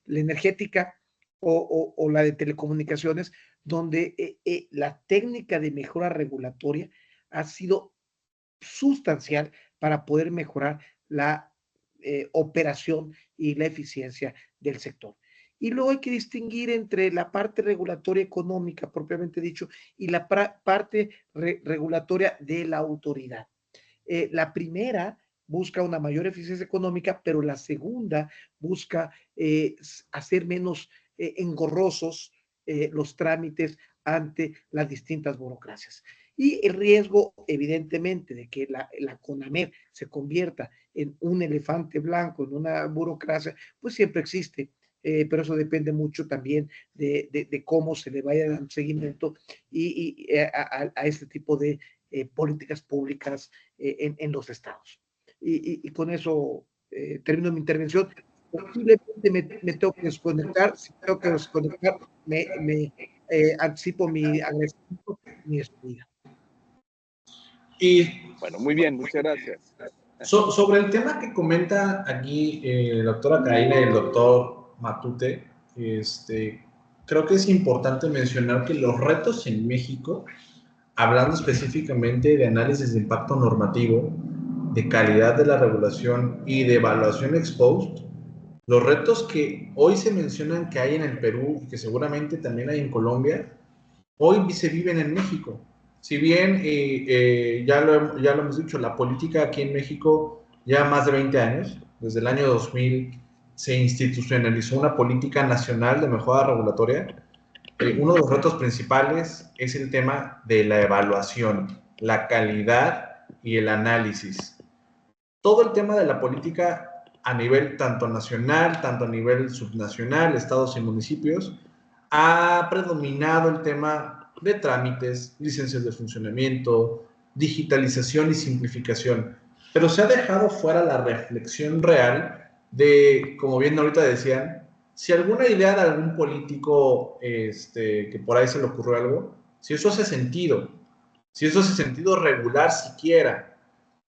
energética o la de telecomunicaciones, donde la técnica de mejora regulatoria ha sido sustancial para poder mejorar la operación y la eficiencia del sector. Y luego hay que distinguir entre la parte regulatoria económica, propiamente dicho, y la parte regulatoria de la autoridad. La primera busca una mayor eficiencia económica, pero la segunda busca hacer menos engorrosos los trámites ante las distintas burocracias. Y el riesgo, evidentemente, de que la CONAMER se convierta en un elefante blanco, en una burocracia, pues siempre existe, pero eso depende mucho también de cómo se le vaya dando seguimiento a este tipo de políticas públicas en los estados. Y con eso termino mi intervención. Posiblemente me tengo que desconectar. Si tengo que desconectar, anticipo mi agradecimiento, mi despedida. Y bueno, muy bien, muchas gracias. Sobre el tema que comenta aquí la doctora Karina y el doctor Matute, creo que es importante mencionar que los retos en México, hablando específicamente de análisis de impacto normativo, de calidad de la regulación y de evaluación ex post, los retos que hoy se mencionan que hay en el Perú y que seguramente también hay en Colombia, hoy se viven en México. Si bien ya lo hemos dicho, la política aquí en México lleva más de 20 años, desde el año 2000 se institucionalizó una política nacional de mejora regulatoria. Uno de los retos principales es el tema de la evaluación, la calidad y el análisis. Todo el tema de la política a nivel tanto nacional, tanto a nivel subnacional, estados y municipios, ha predominado el tema de trámites, licencias de funcionamiento, digitalización y simplificación, pero se ha dejado fuera la reflexión real de, como bien ahorita decían, si alguna idea de algún político que por ahí se le ocurrió algo, si eso hace sentido regular siquiera,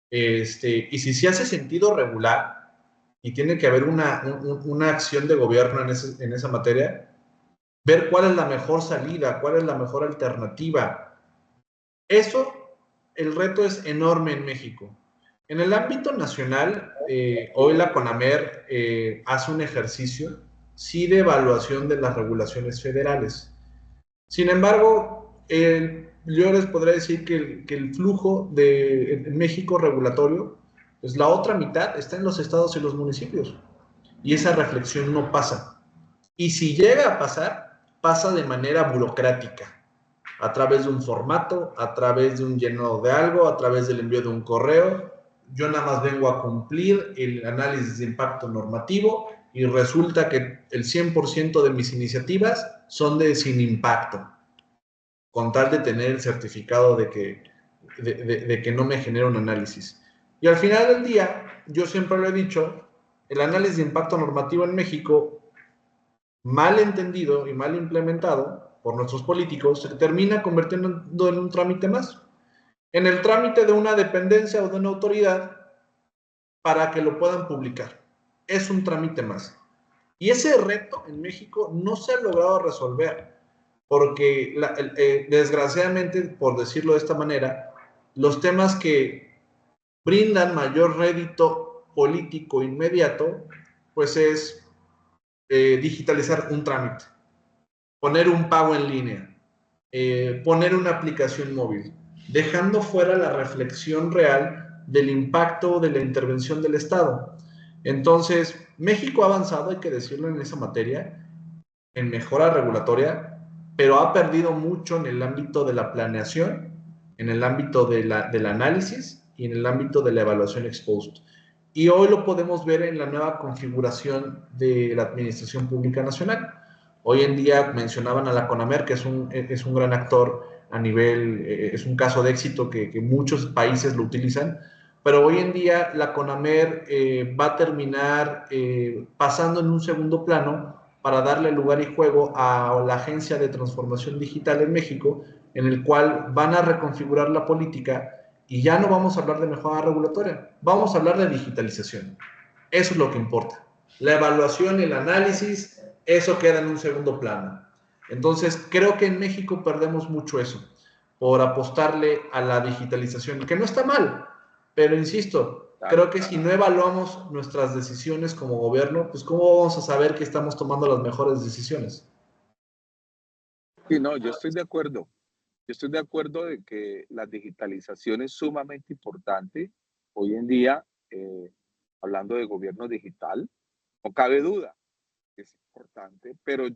y si sí hace sentido regular y tiene que haber una acción de gobierno en esa materia, ver cuál es la mejor salida, cuál es la mejor alternativa. Eso, el reto es enorme en México. En el ámbito nacional, hoy la CONAMER hace un ejercicio, sí, de evaluación de las regulaciones federales. Sin embargo, yo les podría decir que el flujo en México regulatorio, pues la otra mitad está en los estados y los municipios. Y esa reflexión no pasa. Y si llega a pasar, pasa de manera burocrática, a través de un formato, a través de un llenado de algo, a través del envío de un correo. Yo nada más vengo a cumplir el análisis de impacto normativo y resulta que el 100% de mis iniciativas son de sin impacto, con tal de tener el certificado de que de que no me genere un análisis. Y al final del día, yo siempre lo he dicho, el análisis de impacto normativo en México, mal entendido y mal implementado por nuestros políticos, se termina convirtiendo en un trámite más. En el trámite de una dependencia o de una autoridad para que lo puedan publicar. Es un trámite más. Y ese reto en México no se ha logrado resolver, porque desgraciadamente, por decirlo de esta manera, los temas que brindan mayor rédito político inmediato, pues es digitalizar un trámite, poner un pago en línea, poner una aplicación móvil, dejando fuera la reflexión real del impacto de la intervención del Estado. Entonces, México ha avanzado, hay que decirlo, en esa materia, en mejora regulatoria, pero ha perdido mucho en el ámbito de la planeación, en el ámbito del análisis y en el ámbito de la evaluación ex post. Y hoy lo podemos ver en la nueva configuración de la Administración Pública Nacional. Hoy en día mencionaban a la CONAMER, que es un gran actor a nivel, es un caso de éxito que muchos países lo utilizan, pero hoy en día la CONAMER va a terminar pasando en un segundo plano para darle lugar y juego a la Agencia de Transformación Digital en México, en el cual van a reconfigurar la política y ya no vamos a hablar de mejora regulatoria, vamos a hablar de digitalización. Eso es lo que importa. La evaluación, el análisis, eso queda en un segundo plano. Entonces, creo que en México perdemos mucho eso, por apostarle a la digitalización, que no está mal, pero insisto, creo que si no evaluamos nuestras decisiones como gobierno, pues ¿cómo vamos a saber que estamos tomando las mejores decisiones? Sí, no, yo estoy de acuerdo. Yo estoy de acuerdo de que la digitalización es sumamente importante. Hoy en día, hablando de gobierno digital, no cabe duda que es importante, pero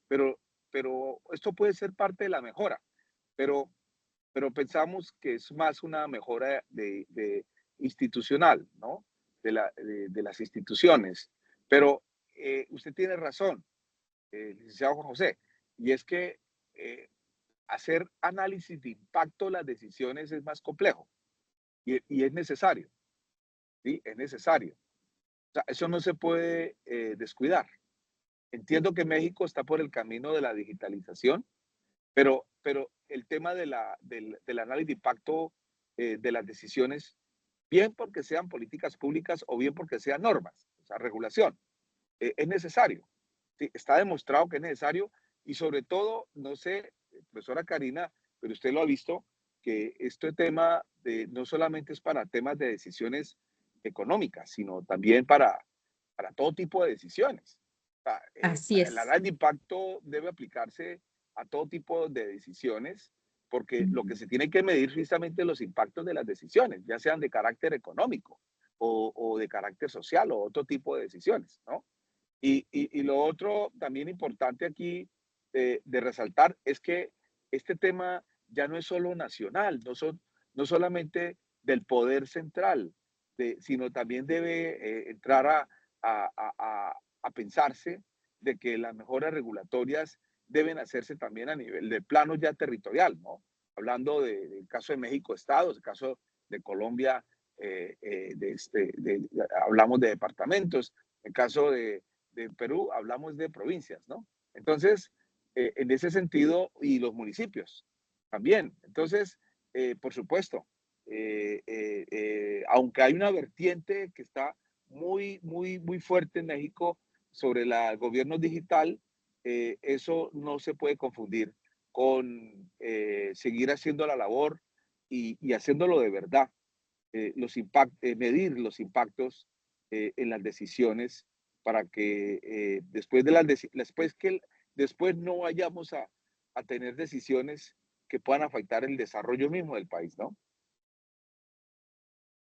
pero, pero esto puede ser parte de la mejora. Pero, pero pensamos que es más una mejora de institucional, ¿no? De las instituciones. Pero usted tiene razón, licenciado Juan José, y es que hacer análisis de impacto de las decisiones es más complejo y es necesario, ¿sí? Es necesario. O sea, eso no se puede descuidar. Entiendo que México está por el camino de la digitalización, pero el tema del análisis de impacto de las decisiones, bien porque sean políticas públicas o bien porque sean normas, o sea, regulación, es necesario. ¿Sí? Está demostrado que es necesario y sobre todo, no sé, profesora Karina, pero usted lo ha visto, que este tema no solamente es para temas de decisiones económicas, sino también para todo tipo de decisiones. O sea, Así el es. análisis de impacto debe aplicarse a todo tipo de decisiones, porque lo que se tiene que medir precisamente los impactos de las decisiones, ya sean de carácter económico o de carácter social o otro tipo de decisiones, ¿no? Y lo otro también importante aquí de resaltar es que este tema ya no es solo nacional, no solamente del poder central, sino también debe entrar a pensarse de que las mejoras regulatorias deben hacerse también a nivel de plano ya territorial, ¿no? Hablando del caso de México, estados, el caso de Colombia, hablamos de departamentos, el caso de Perú hablamos de provincias, ¿no? Entonces, en ese sentido, y los municipios también. Entonces, por supuesto, aunque hay una vertiente que está muy fuerte en México sobre el gobierno digital, eso no se puede confundir con seguir haciendo la labor y haciéndolo de verdad, medir los impactos en las decisiones para que después no vayamos a tener decisiones que puedan afectar el desarrollo mismo del país, ¿no?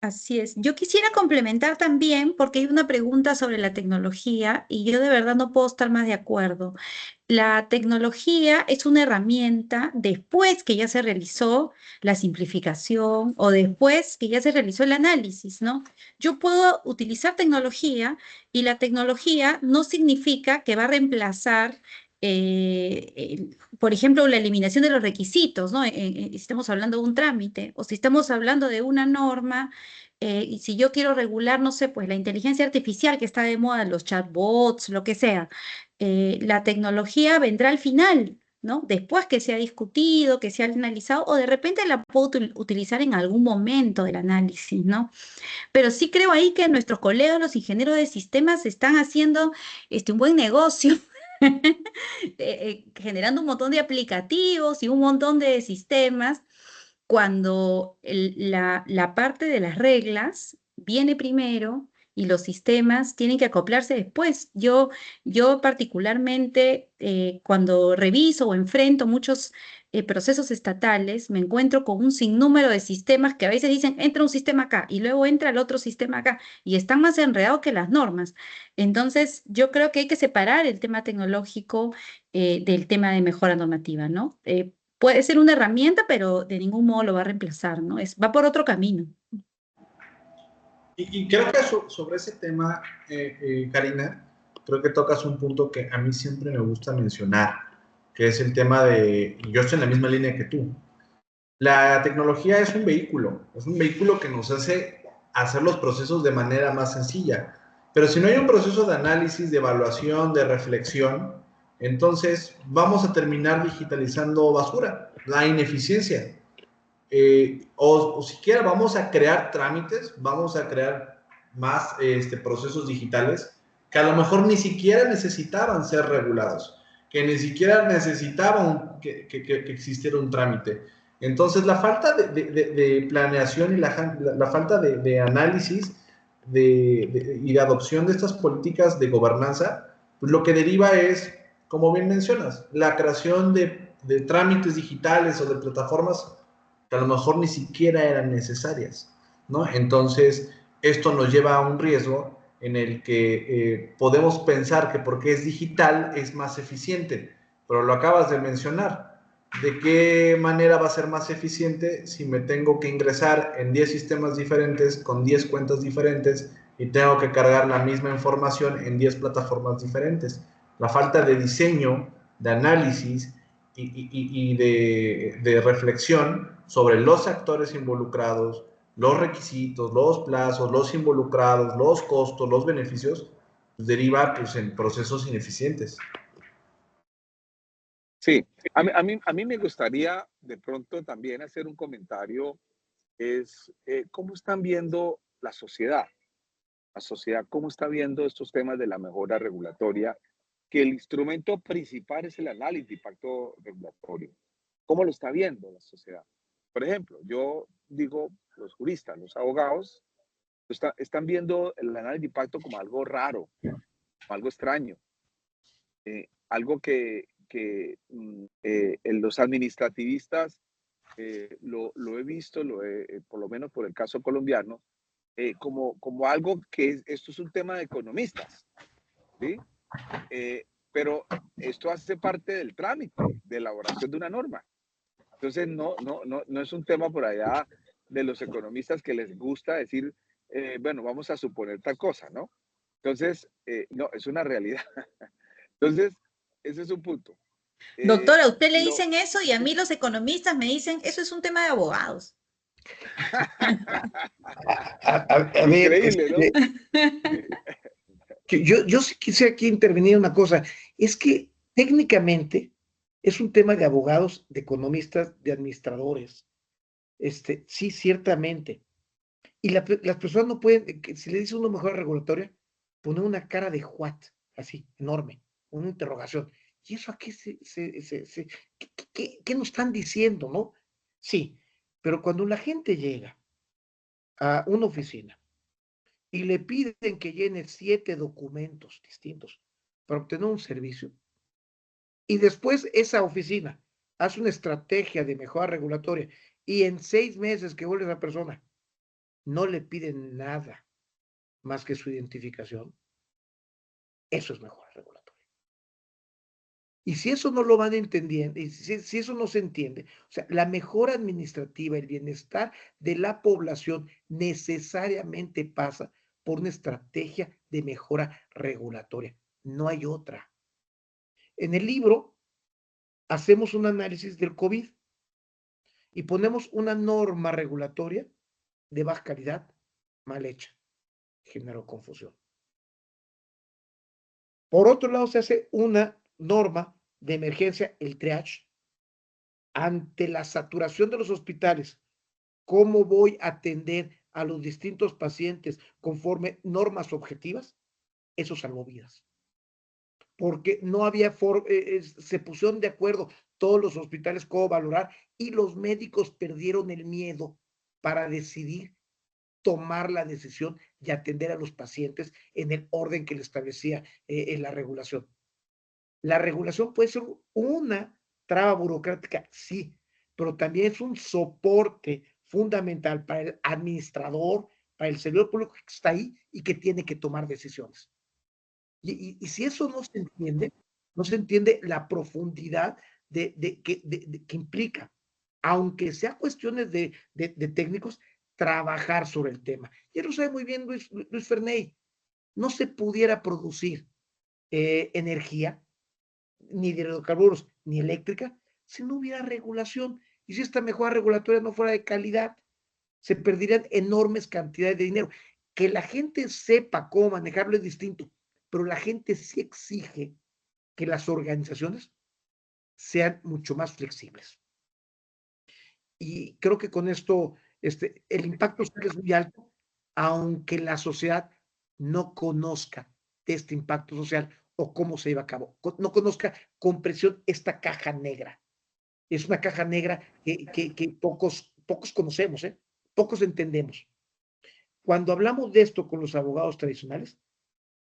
Así es. Yo quisiera complementar también, porque hay una pregunta sobre la tecnología y yo de verdad no puedo estar más de acuerdo. La tecnología es una herramienta después que ya se realizó la simplificación o después que ya se realizó el análisis, ¿no? Yo puedo utilizar tecnología y la tecnología no significa que va a reemplazar por ejemplo, la eliminación de los requisitos, ¿no? Si estamos hablando de un trámite o si estamos hablando de una norma, y si yo quiero regular, no sé, pues la inteligencia artificial que está de moda, los chatbots, lo que sea, la tecnología vendrá al final, ¿no? Después que se ha discutido, que se ha analizado, o de repente la puedo utilizar en algún momento del análisis, ¿no? Pero sí creo ahí que nuestros colegas, los ingenieros de sistemas, están haciendo un buen negocio, generando un montón de aplicativos y un montón de sistemas, cuando la parte de las reglas viene primero y los sistemas tienen que acoplarse después. Yo particularmente, cuando reviso o enfrento muchos procesos estatales, me encuentro con un sinnúmero de sistemas que a veces dicen, entra un sistema acá y luego entra el otro sistema acá y están más enredados que las normas. Entonces, yo creo que hay que separar el tema tecnológico del tema de mejora normativa, ¿no? Puede ser una herramienta, pero de ningún modo lo va a reemplazar, ¿no? Va por otro camino. Y creo que sobre ese tema, Karina, creo que tocas un punto que a mí siempre me gusta mencionar, que es el tema de, yo estoy en la misma línea que tú. La tecnología es un vehículo que nos hace hacer los procesos de manera más sencilla. Pero si no hay un proceso de análisis, de evaluación, de reflexión, entonces vamos a terminar digitalizando basura, la ineficiencia. O siquiera vamos a crear trámites, vamos a crear más procesos digitales que a lo mejor ni siquiera necesitaban ser regulados, que ni siquiera necesitaban que existiera un trámite. Entonces, la falta de planeación y la falta de análisis y de adopción de estas políticas de gobernanza, pues lo que deriva es, como bien mencionas, la creación de trámites digitales o de plataformas que a lo mejor ni siquiera eran necesarias, ¿no? Entonces, esto nos lleva a un riesgo en el que podemos pensar que porque es digital es más eficiente, pero lo acabas de mencionar. ¿De qué manera va a ser más eficiente si me tengo que ingresar en 10 sistemas diferentes, con 10 cuentas diferentes, y tengo que cargar la misma información en 10 plataformas diferentes? La falta de diseño, de análisis y de reflexión sobre los actores involucrados, los requisitos, los plazos, los involucrados, los costos, los beneficios, pues deriva pues, en procesos ineficientes. Sí, a mí me gustaría de pronto también hacer un comentario, es cómo están viendo la sociedad, cómo está viendo estos temas de la mejora regulatoria, que el instrumento principal es el análisis de impacto regulatorio. ¿Cómo lo está viendo la sociedad? Por ejemplo, yo digo, los juristas, los abogados, están viendo el análisis de impacto como algo raro, como algo extraño, algo que los administrativistas, lo he visto, por lo menos por el caso colombiano, como algo que esto es un tema de economistas, ¿sí? Pero esto hace parte del trámite de elaboración de una norma. Entonces, no es un tema por allá de los economistas que les gusta decir, bueno, vamos a suponer tal cosa, ¿no? Entonces, no, es una realidad. Entonces, ese es un punto. Doctora, a usted le dicen eso y a mí los economistas me dicen, eso es un tema de abogados. Increíble, ¿no? Yo sí quisiera aquí intervenir una cosa. Es que técnicamente es un tema de abogados, de economistas, de administradores. Sí, ciertamente. Y las personas no pueden, si le dice uno mejora regulatoria, poner una cara de what, así, enorme, una interrogación. ¿Y eso a qué qué nos están diciendo, no? Sí, pero cuando la gente llega a una oficina y le piden que llene 7 documentos distintos para obtener un servicio, y después esa oficina hace una estrategia de mejora regulatoria y en 6 meses que vuelve esa persona, no le piden nada más que su identificación, eso es mejora regulatoria. Y si eso no lo van entendiendo, y si eso no se entiende, o sea, la mejora administrativa, el bienestar de la población necesariamente pasa por una estrategia de mejora regulatoria. No hay otra. En el libro hacemos un análisis del COVID y ponemos una norma regulatoria de baja calidad mal hecha. Generó confusión. Por otro lado, se hace una norma de emergencia, el triage, ante la saturación de los hospitales. ¿Cómo voy a atender a los distintos pacientes conforme normas objetivas? Eso salvó vidas. Porque no había se pusieron de acuerdo todos los hospitales cómo valorar y los médicos perdieron el miedo para decidir tomar la decisión de atender a los pacientes en el orden que le establecía en la regulación. La regulación puede ser una traba burocrática, sí, pero también es un soporte fundamental para el administrador, para el servidor público que está ahí y que tiene que tomar decisiones. Y si eso no se entiende la profundidad que implica, aunque sea cuestiones de técnicos, trabajar sobre el tema. Ya lo sabe muy bien Luis Ferney, no se pudiera producir energía, ni de hidrocarburos, ni eléctrica, si no hubiera regulación. Y si esta mejora regulatoria no fuera de calidad, se perderían enormes cantidades de dinero. Que la gente sepa cómo manejarlo es distinto, pero la gente sí exige que las organizaciones sean mucho más flexibles. Y creo que con esto el impacto social es muy alto, aunque la sociedad no conozca de este impacto social o cómo se lleva a cabo, no conozca con presión esta caja negra. Es una caja negra que pocos conocemos, pocos entendemos. Cuando hablamos de esto con los abogados tradicionales,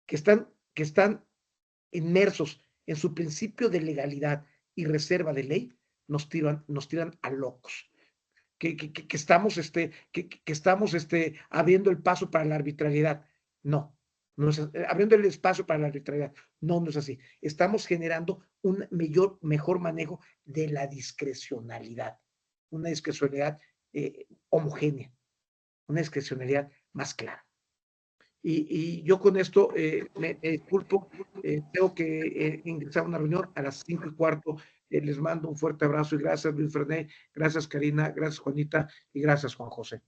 que están inmersos en su principio de legalidad y reserva de ley, nos tiran a locos. Que estamos, abriendo el paso para la arbitrariedad. No es abriendo el espacio para la arbitrariedad. No es así. Estamos generando un mejor manejo de la discrecionalidad. Una discrecionalidad homogénea. Una discrecionalidad más clara. Y yo con esto me disculpo. Tengo que ingresar a una reunión a las 5:15. Les mando un fuerte abrazo y gracias, Luis Ferney, gracias, Karina, gracias, Juanita, y gracias, Juan José.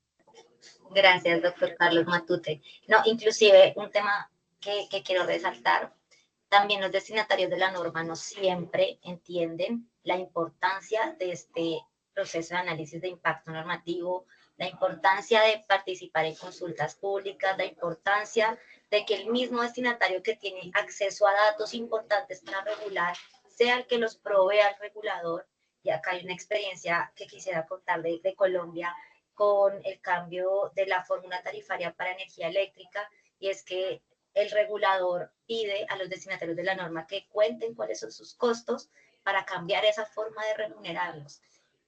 Gracias, doctor Carlos Matute. No, inclusive un tema que quiero resaltar, también los destinatarios de la norma no siempre entienden la importancia de este proceso de análisis de impacto normativo, la importancia de participar en consultas públicas, la importancia de que el mismo destinatario que tiene acceso a datos importantes para regular sea el que los provee al regulador. Y acá hay una experiencia que quisiera contar de Colombia con el cambio de la fórmula tarifaria para energía eléctrica, y es que el regulador pide a los destinatarios de la norma que cuenten cuáles son sus costos para cambiar esa forma de remunerarlos.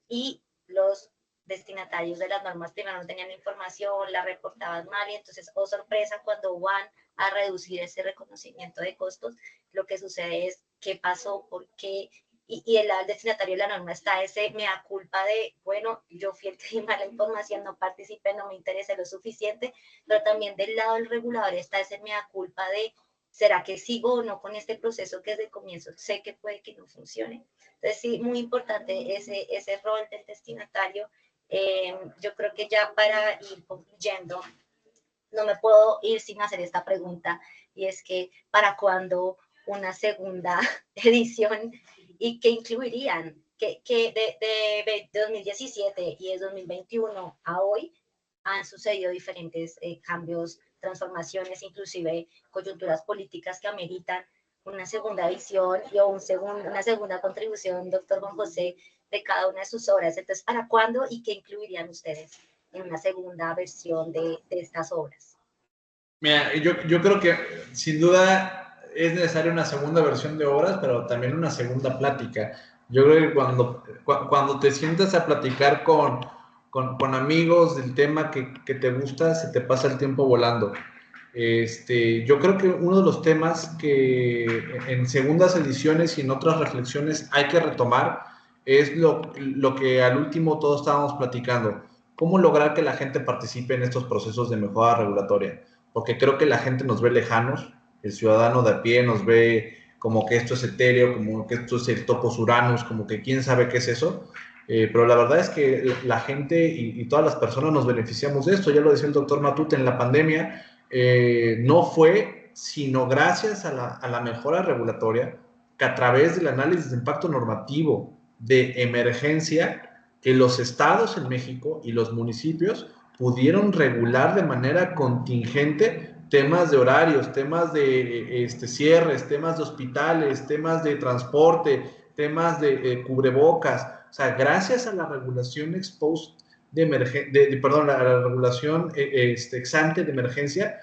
Y los destinatarios de las normas primero no tenían información, la reportaban mal, y entonces, oh sorpresa, cuando van a reducir ese reconocimiento de costos, lo que sucede es qué pasó, por qué, y el destinatario de la norma está ese mea culpa de, bueno, yo fui el que di mala información, no participé, no me interesé lo suficiente, pero también del lado del regulador está ese mea culpa de, ¿será que sigo o no con este proceso que desde el comienzo sé que puede que no funcione? Entonces, sí, muy importante ese rol del destinatario. Yo creo que ya para ir concluyendo, no me puedo ir sin hacer esta pregunta, y es que ¿para cuándo una segunda edición? ¿Y qué incluirían? Que de 2017 y de 2021 a hoy han sucedido diferentes cambios, transformaciones, inclusive coyunturas políticas que ameritan una segunda visión y una segunda contribución, doctor Juan José, de cada una de sus obras. Entonces, ¿para cuándo y qué incluirían ustedes en una segunda versión de estas obras? Mira, yo creo que sin duda es necesaria una segunda versión de obras, pero también una segunda plática. Yo creo que cuando te sientas a platicar con amigos del tema que te gusta, se te pasa el tiempo volando. Yo creo que uno de los temas que en segundas ediciones y en otras reflexiones hay que retomar es lo que al último todos estábamos platicando. ¿Cómo lograr que la gente participe en estos procesos de mejora regulatoria? Porque creo que la gente nos ve lejanos, el ciudadano de a pie nos ve como que esto es etéreo, como que esto es el topos Uranus, como que quién sabe qué es eso. Pero la verdad es que la gente y todas las personas nos beneficiamos de esto. Ya lo decía el doctor Matute, en la pandemia no fue sino gracias a la mejora regulatoria, que a través del análisis de impacto normativo de emergencia, que los estados en México y los municipios pudieron regular de manera contingente temas de horarios, temas de cierres, temas de hospitales, temas de transporte, temas de cubrebocas. O sea, gracias a la regulación ex post perdón, la regulación ex ante de emergencia,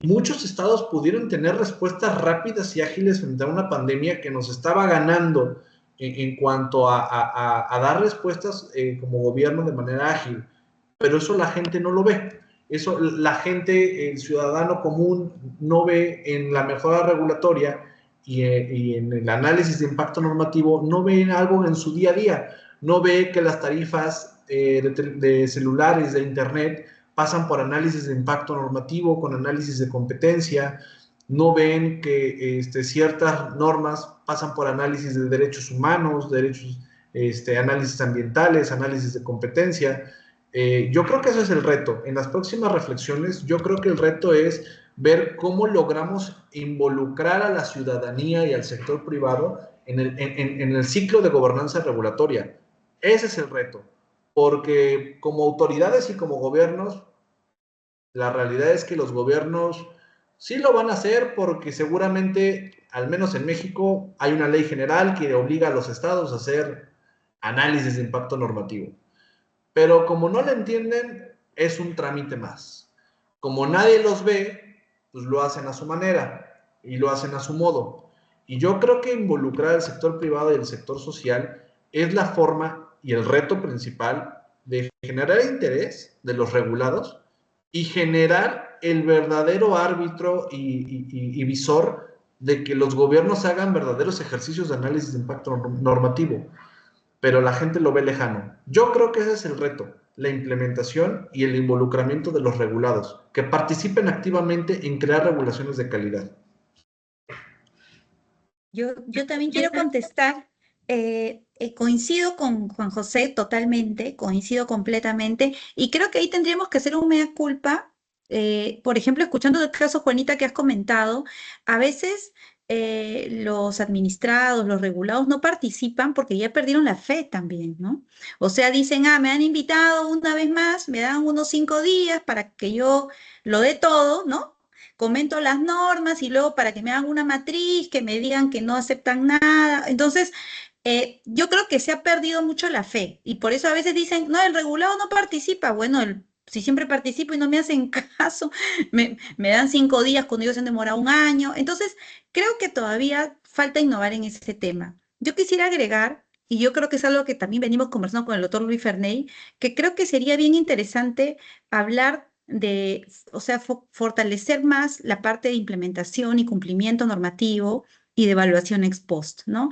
muchos estados pudieron tener respuestas rápidas y ágiles frente a una pandemia que nos estaba ganando en cuanto a dar respuestas como gobierno de manera ágil. Pero eso la gente no lo ve. Eso la gente, el ciudadano común, no ve en la mejora regulatoria y en el análisis de impacto normativo, no ve algo en su día a día. No ve que las tarifas de celulares, de internet, pasan por análisis de impacto normativo, con análisis de competencia, no ven que ciertas normas pasan por análisis de derechos humanos, análisis ambientales, análisis de competencia. Yo creo que ese es el reto. En las próximas reflexiones, yo creo que el reto es ver cómo logramos involucrar a la ciudadanía y al sector privado en el ciclo de gobernanza regulatoria. Ese es el reto, porque como autoridades y como gobiernos, la realidad es que los gobiernos sí lo van a hacer porque seguramente, al menos en México, hay una ley general que obliga a los estados a hacer análisis de impacto normativo. Pero como no lo entienden, es un trámite más. Como nadie los ve, pues lo hacen a su manera y lo hacen a su modo. Y yo creo que involucrar al sector privado y el sector social es la forma y el reto principal de generar interés de los regulados y generar el verdadero árbitro y visor de que los gobiernos hagan verdaderos ejercicios de análisis de impacto normativo, pero la gente lo ve lejano. Yo creo que ese es el reto, la implementación y el involucramiento de los regulados, que participen activamente en crear regulaciones de calidad. Yo también quiero contestar. Coincido con Juan José totalmente, coincido completamente, y creo que ahí tendríamos que hacer un mea culpa. Por ejemplo, escuchando el caso, Juanita, que has comentado, a veces los administrados, los regulados no participan porque ya perdieron la fe también, ¿no? O sea, dicen, me han invitado una vez más, me dan unos 5 días para que yo lo dé todo, ¿no? Comento las normas y luego para que me hagan una matriz, que me digan que no aceptan nada. Entonces, yo creo que se ha perdido mucho la fe y por eso a veces dicen, no, el regulado no participa. Bueno, si siempre participo y no me hacen caso, me dan 5 días cuando ellos se han demorado un año. Entonces, creo que todavía falta innovar en ese tema. Yo quisiera agregar, y yo creo que es algo que también venimos conversando con el doctor Luis Ferney, que creo que sería bien interesante hablar de, o sea, fortalecer más la parte de implementación y cumplimiento normativo y de evaluación ex post, ¿no?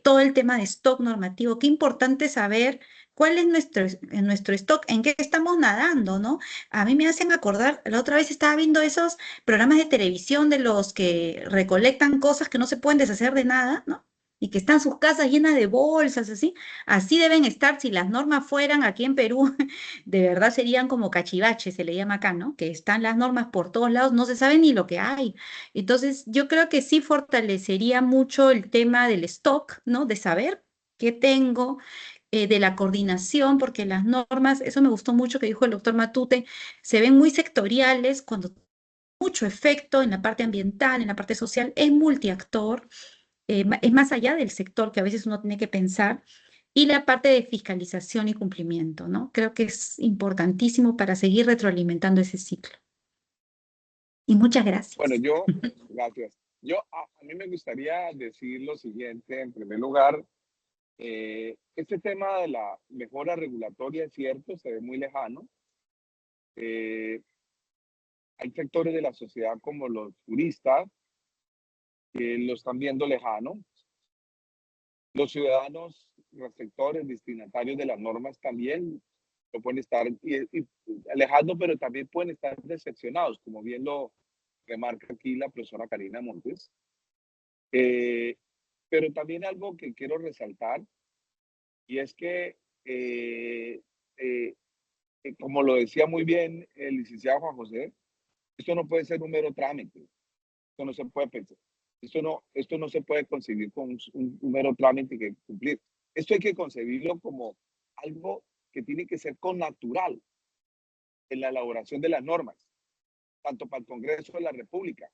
Todo el tema de stock normativo, qué importante saber cuál es nuestro stock, en qué estamos nadando, ¿no? A mí me hacen acordar, la otra vez estaba viendo esos programas de televisión de los que recolectan cosas que no se pueden deshacer de nada, ¿no? Y que están sus casas llenas de bolsas, así. Así deben estar si las normas fueran aquí en Perú. De verdad serían como cachivaches, se le llama acá, ¿no? Que están las normas por todos lados, no se sabe ni lo que hay. Entonces, yo creo que sí fortalecería mucho el tema del stock, ¿no? De saber qué tengo, de la coordinación, porque las normas, eso me gustó mucho que dijo el doctor Matute, se ven muy sectoriales cuando mucho efecto en la parte ambiental, en la parte social, es multiactor, es más allá del sector que a veces uno tiene que pensar, y la parte de fiscalización y cumplimiento, ¿no? Creo que es importantísimo para seguir retroalimentando ese ciclo. Y muchas gracias. Bueno, gracias. A mí me gustaría decir lo siguiente, en primer lugar, este tema de la mejora regulatoria es cierto, se ve muy lejano. Hay sectores de la sociedad como los juristas que lo están viendo lejano. Los ciudadanos, los sectores destinatarios de las normas también lo pueden estar alejando, pero también pueden estar decepcionados, como bien lo remarca aquí la profesora Karina Montes. Pero también algo que quiero resaltar, y es que, como lo decía muy bien el licenciado Juan José, esto no puede ser un mero trámite, esto no se puede pensar, esto no se puede concebir con un mero trámite que cumplir. Esto hay que concebirlo como algo que tiene que ser connatural en la elaboración de las normas, tanto para el Congreso de la República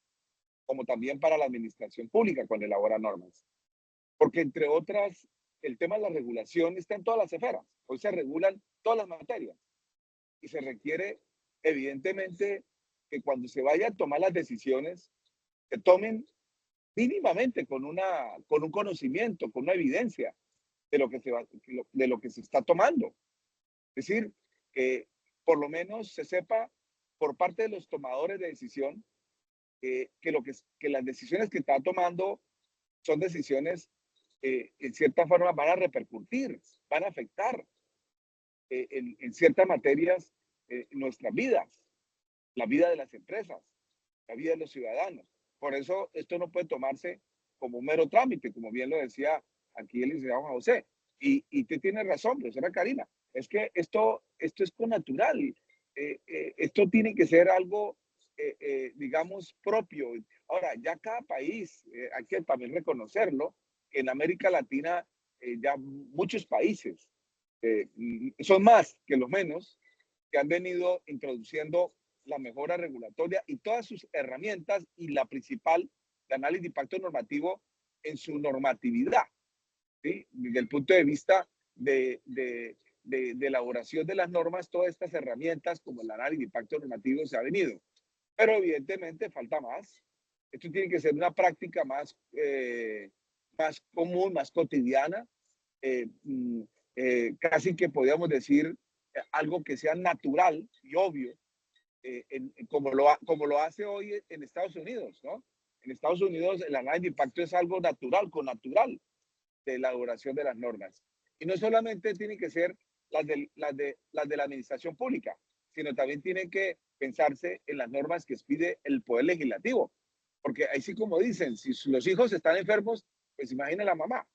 como también para la administración pública cuando elabora normas. Porque entre otras, el tema de la regulación está en todas las esferas. Hoy se regulan todas las materias y se requiere, evidentemente, que cuando se vaya a tomar las decisiones, se tomen mínimamente con un conocimiento, con una evidencia de lo que de lo que se está tomando. Es decir, que por lo menos se sepa por parte de los tomadores de decisión que las decisiones que está tomando son decisiones en cierta forma van a repercutir, van a afectar en ciertas materias nuestras vidas, la vida de las empresas, la vida de los ciudadanos. Por eso esto no puede tomarse como un mero trámite, como bien lo decía aquí el licenciado José. Y tú tienes razón, profesora Karina, es que esto es connatural. Esto tiene que ser algo, digamos, propio. Ahora, ya cada país, hay que también reconocerlo, que en América Latina ya muchos países, son más que los menos, que han venido introduciendo la mejora regulatoria y todas sus herramientas y la principal, de análisis de impacto normativo en su normatividad, ¿sí? Desde el punto de vista de elaboración de las normas, todas estas herramientas como el análisis de impacto normativo se ha venido. Pero evidentemente falta más. Esto tiene que ser una práctica más, más común, más cotidiana, casi que podríamos decir algo que sea natural y obvio, como lo hace hoy en Estados Unidos, ¿no? En Estados Unidos el análisis de impacto es algo natural, connatural de elaboración de las normas. Y no solamente tienen que ser las de la administración pública, sino también tienen que pensarse en las normas que expide el Poder Legislativo. Porque ahí sí, como dicen, si los hijos están enfermos, pues imagina la mamá,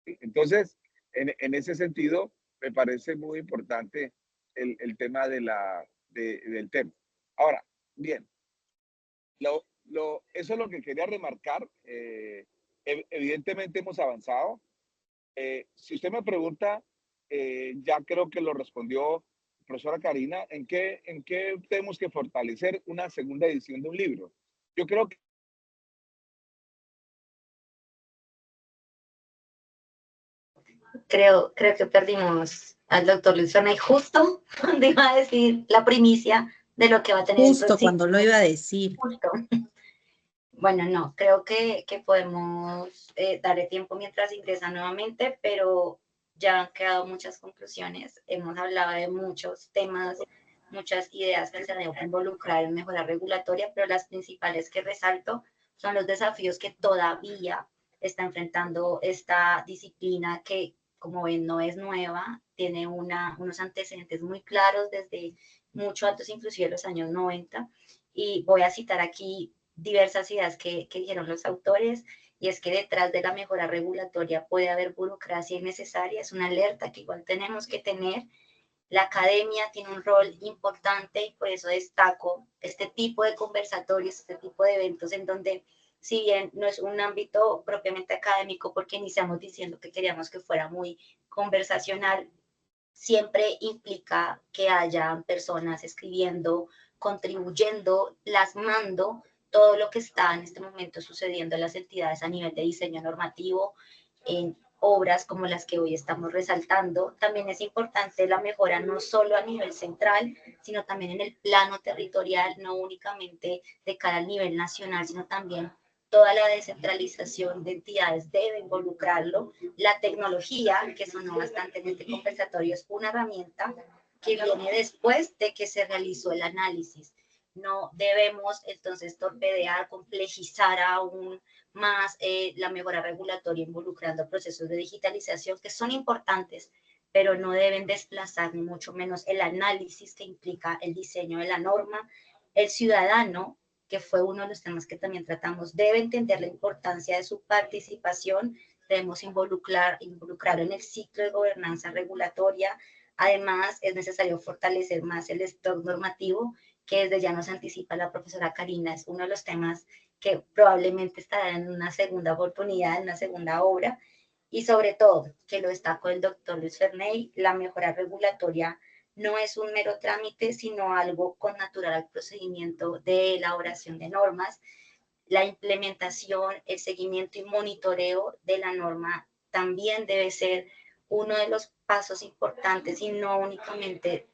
¿sí? Entonces, en ese sentido, me parece muy importante el tema del tema. Ahora, bien, eso es lo que quería remarcar. Evidentemente hemos avanzado. Si usted me pregunta, ya creo que lo respondió profesora Karina, ¿en qué tenemos que fortalecer una segunda edición de un libro? Yo creo que Creo que perdimos al doctor Luis Ferney justo cuando iba a decir la primicia de lo que va a tener el Justo próximo. cuando lo iba a decir. Justo. Bueno, no, creo que podemos darle tiempo mientras ingresa nuevamente, pero ya han quedado muchas conclusiones. Hemos hablado de muchos temas, muchas ideas que se deben involucrar en mejora regulatoria, pero las principales que resalto son los desafíos que todavía está enfrentando esta disciplina que, como ven, no es nueva, tiene unos antecedentes muy claros desde mucho antes, inclusive los años 90, y voy a citar aquí diversas ideas que dijeron los autores, y es que detrás de la mejora regulatoria puede haber burocracia innecesaria, es una alerta que igual tenemos que tener. La academia tiene un rol importante y por eso destaco este tipo de conversatorios, este tipo de eventos en donde, si bien no es un ámbito propiamente académico, porque iniciamos diciendo que queríamos que fuera muy conversacional, siempre implica que haya personas escribiendo, contribuyendo, plasmando todo lo que está en este momento sucediendo en las entidades a nivel de diseño normativo, en obras como las que hoy estamos resaltando. También es importante la mejora no solo a nivel central, sino también en el plano territorial, no únicamente de cara al nivel nacional, sino también toda la descentralización de entidades debe involucrarlo. La tecnología, que sonó bastante en este conversatorio, es una herramienta que viene después de que se realizó el análisis. No debemos entonces torpedear, complejizar aún más la mejora regulatoria involucrando procesos de digitalización que son importantes, pero no deben desplazar ni mucho menos el análisis que implica el diseño de la norma. El ciudadano que fue uno de los temas que también tratamos, debe entender la importancia de su participación, debemos involucrarlo en el ciclo de gobernanza regulatoria. Además, es necesario fortalecer más el stock normativo, que desde ya nos anticipa la profesora Karina, es uno de los temas que probablemente estará en una segunda oportunidad, en una segunda obra, y sobre todo, que lo destacó el doctor Luis Ferney, la mejora regulatoria no es un mero trámite, sino algo connatural al procedimiento de elaboración de normas. La implementación, el seguimiento y monitoreo de la norma también debe ser uno de los pasos importantes y no únicamente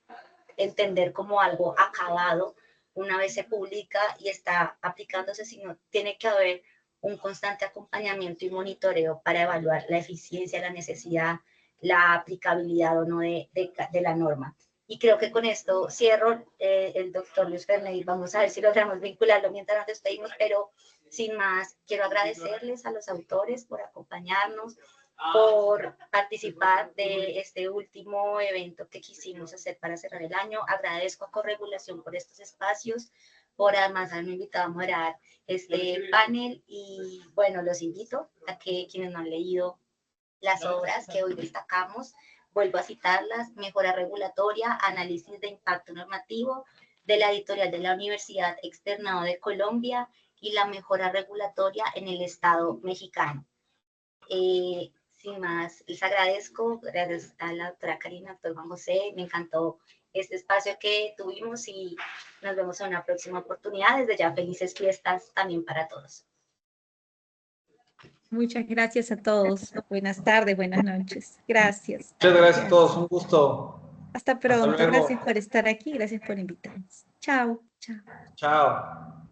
entender como algo acabado una vez se publica y está aplicándose, sino tiene que haber un constante acompañamiento y monitoreo para evaluar la eficiencia, la necesidad, la aplicabilidad o no de la norma. Y creo que con esto cierro, el doctor Luis Ferney, vamos a ver si logramos vincularlo mientras nos despedimos, pero sin más, quiero agradecerles a los autores por acompañarnos, por participar de este último evento que quisimos hacer para cerrar el año. Agradezco a Corregulación por estos espacios, por además haberme invitado a moderar este panel y bueno, los invito a que quienes no han leído las obras que hoy destacamos, vuelvo a citarlas: Mejora regulatoria, análisis de impacto normativo, de la editorial de la Universidad Externado de Colombia, y la mejora regulatoria en el Estado mexicano. Sin más, les agradezco, gracias a la doctora Karina, al doctor Juan José, me encantó este espacio que tuvimos y nos vemos en una próxima oportunidad. Desde ya, felices fiestas también para todos. Muchas gracias a todos. Buenas tardes, buenas noches. Gracias. Muchas gracias a todos, un gusto. Hasta pronto. Hasta luego. Gracias por estar aquí, gracias por invitarnos. Chao. Chao. Chao.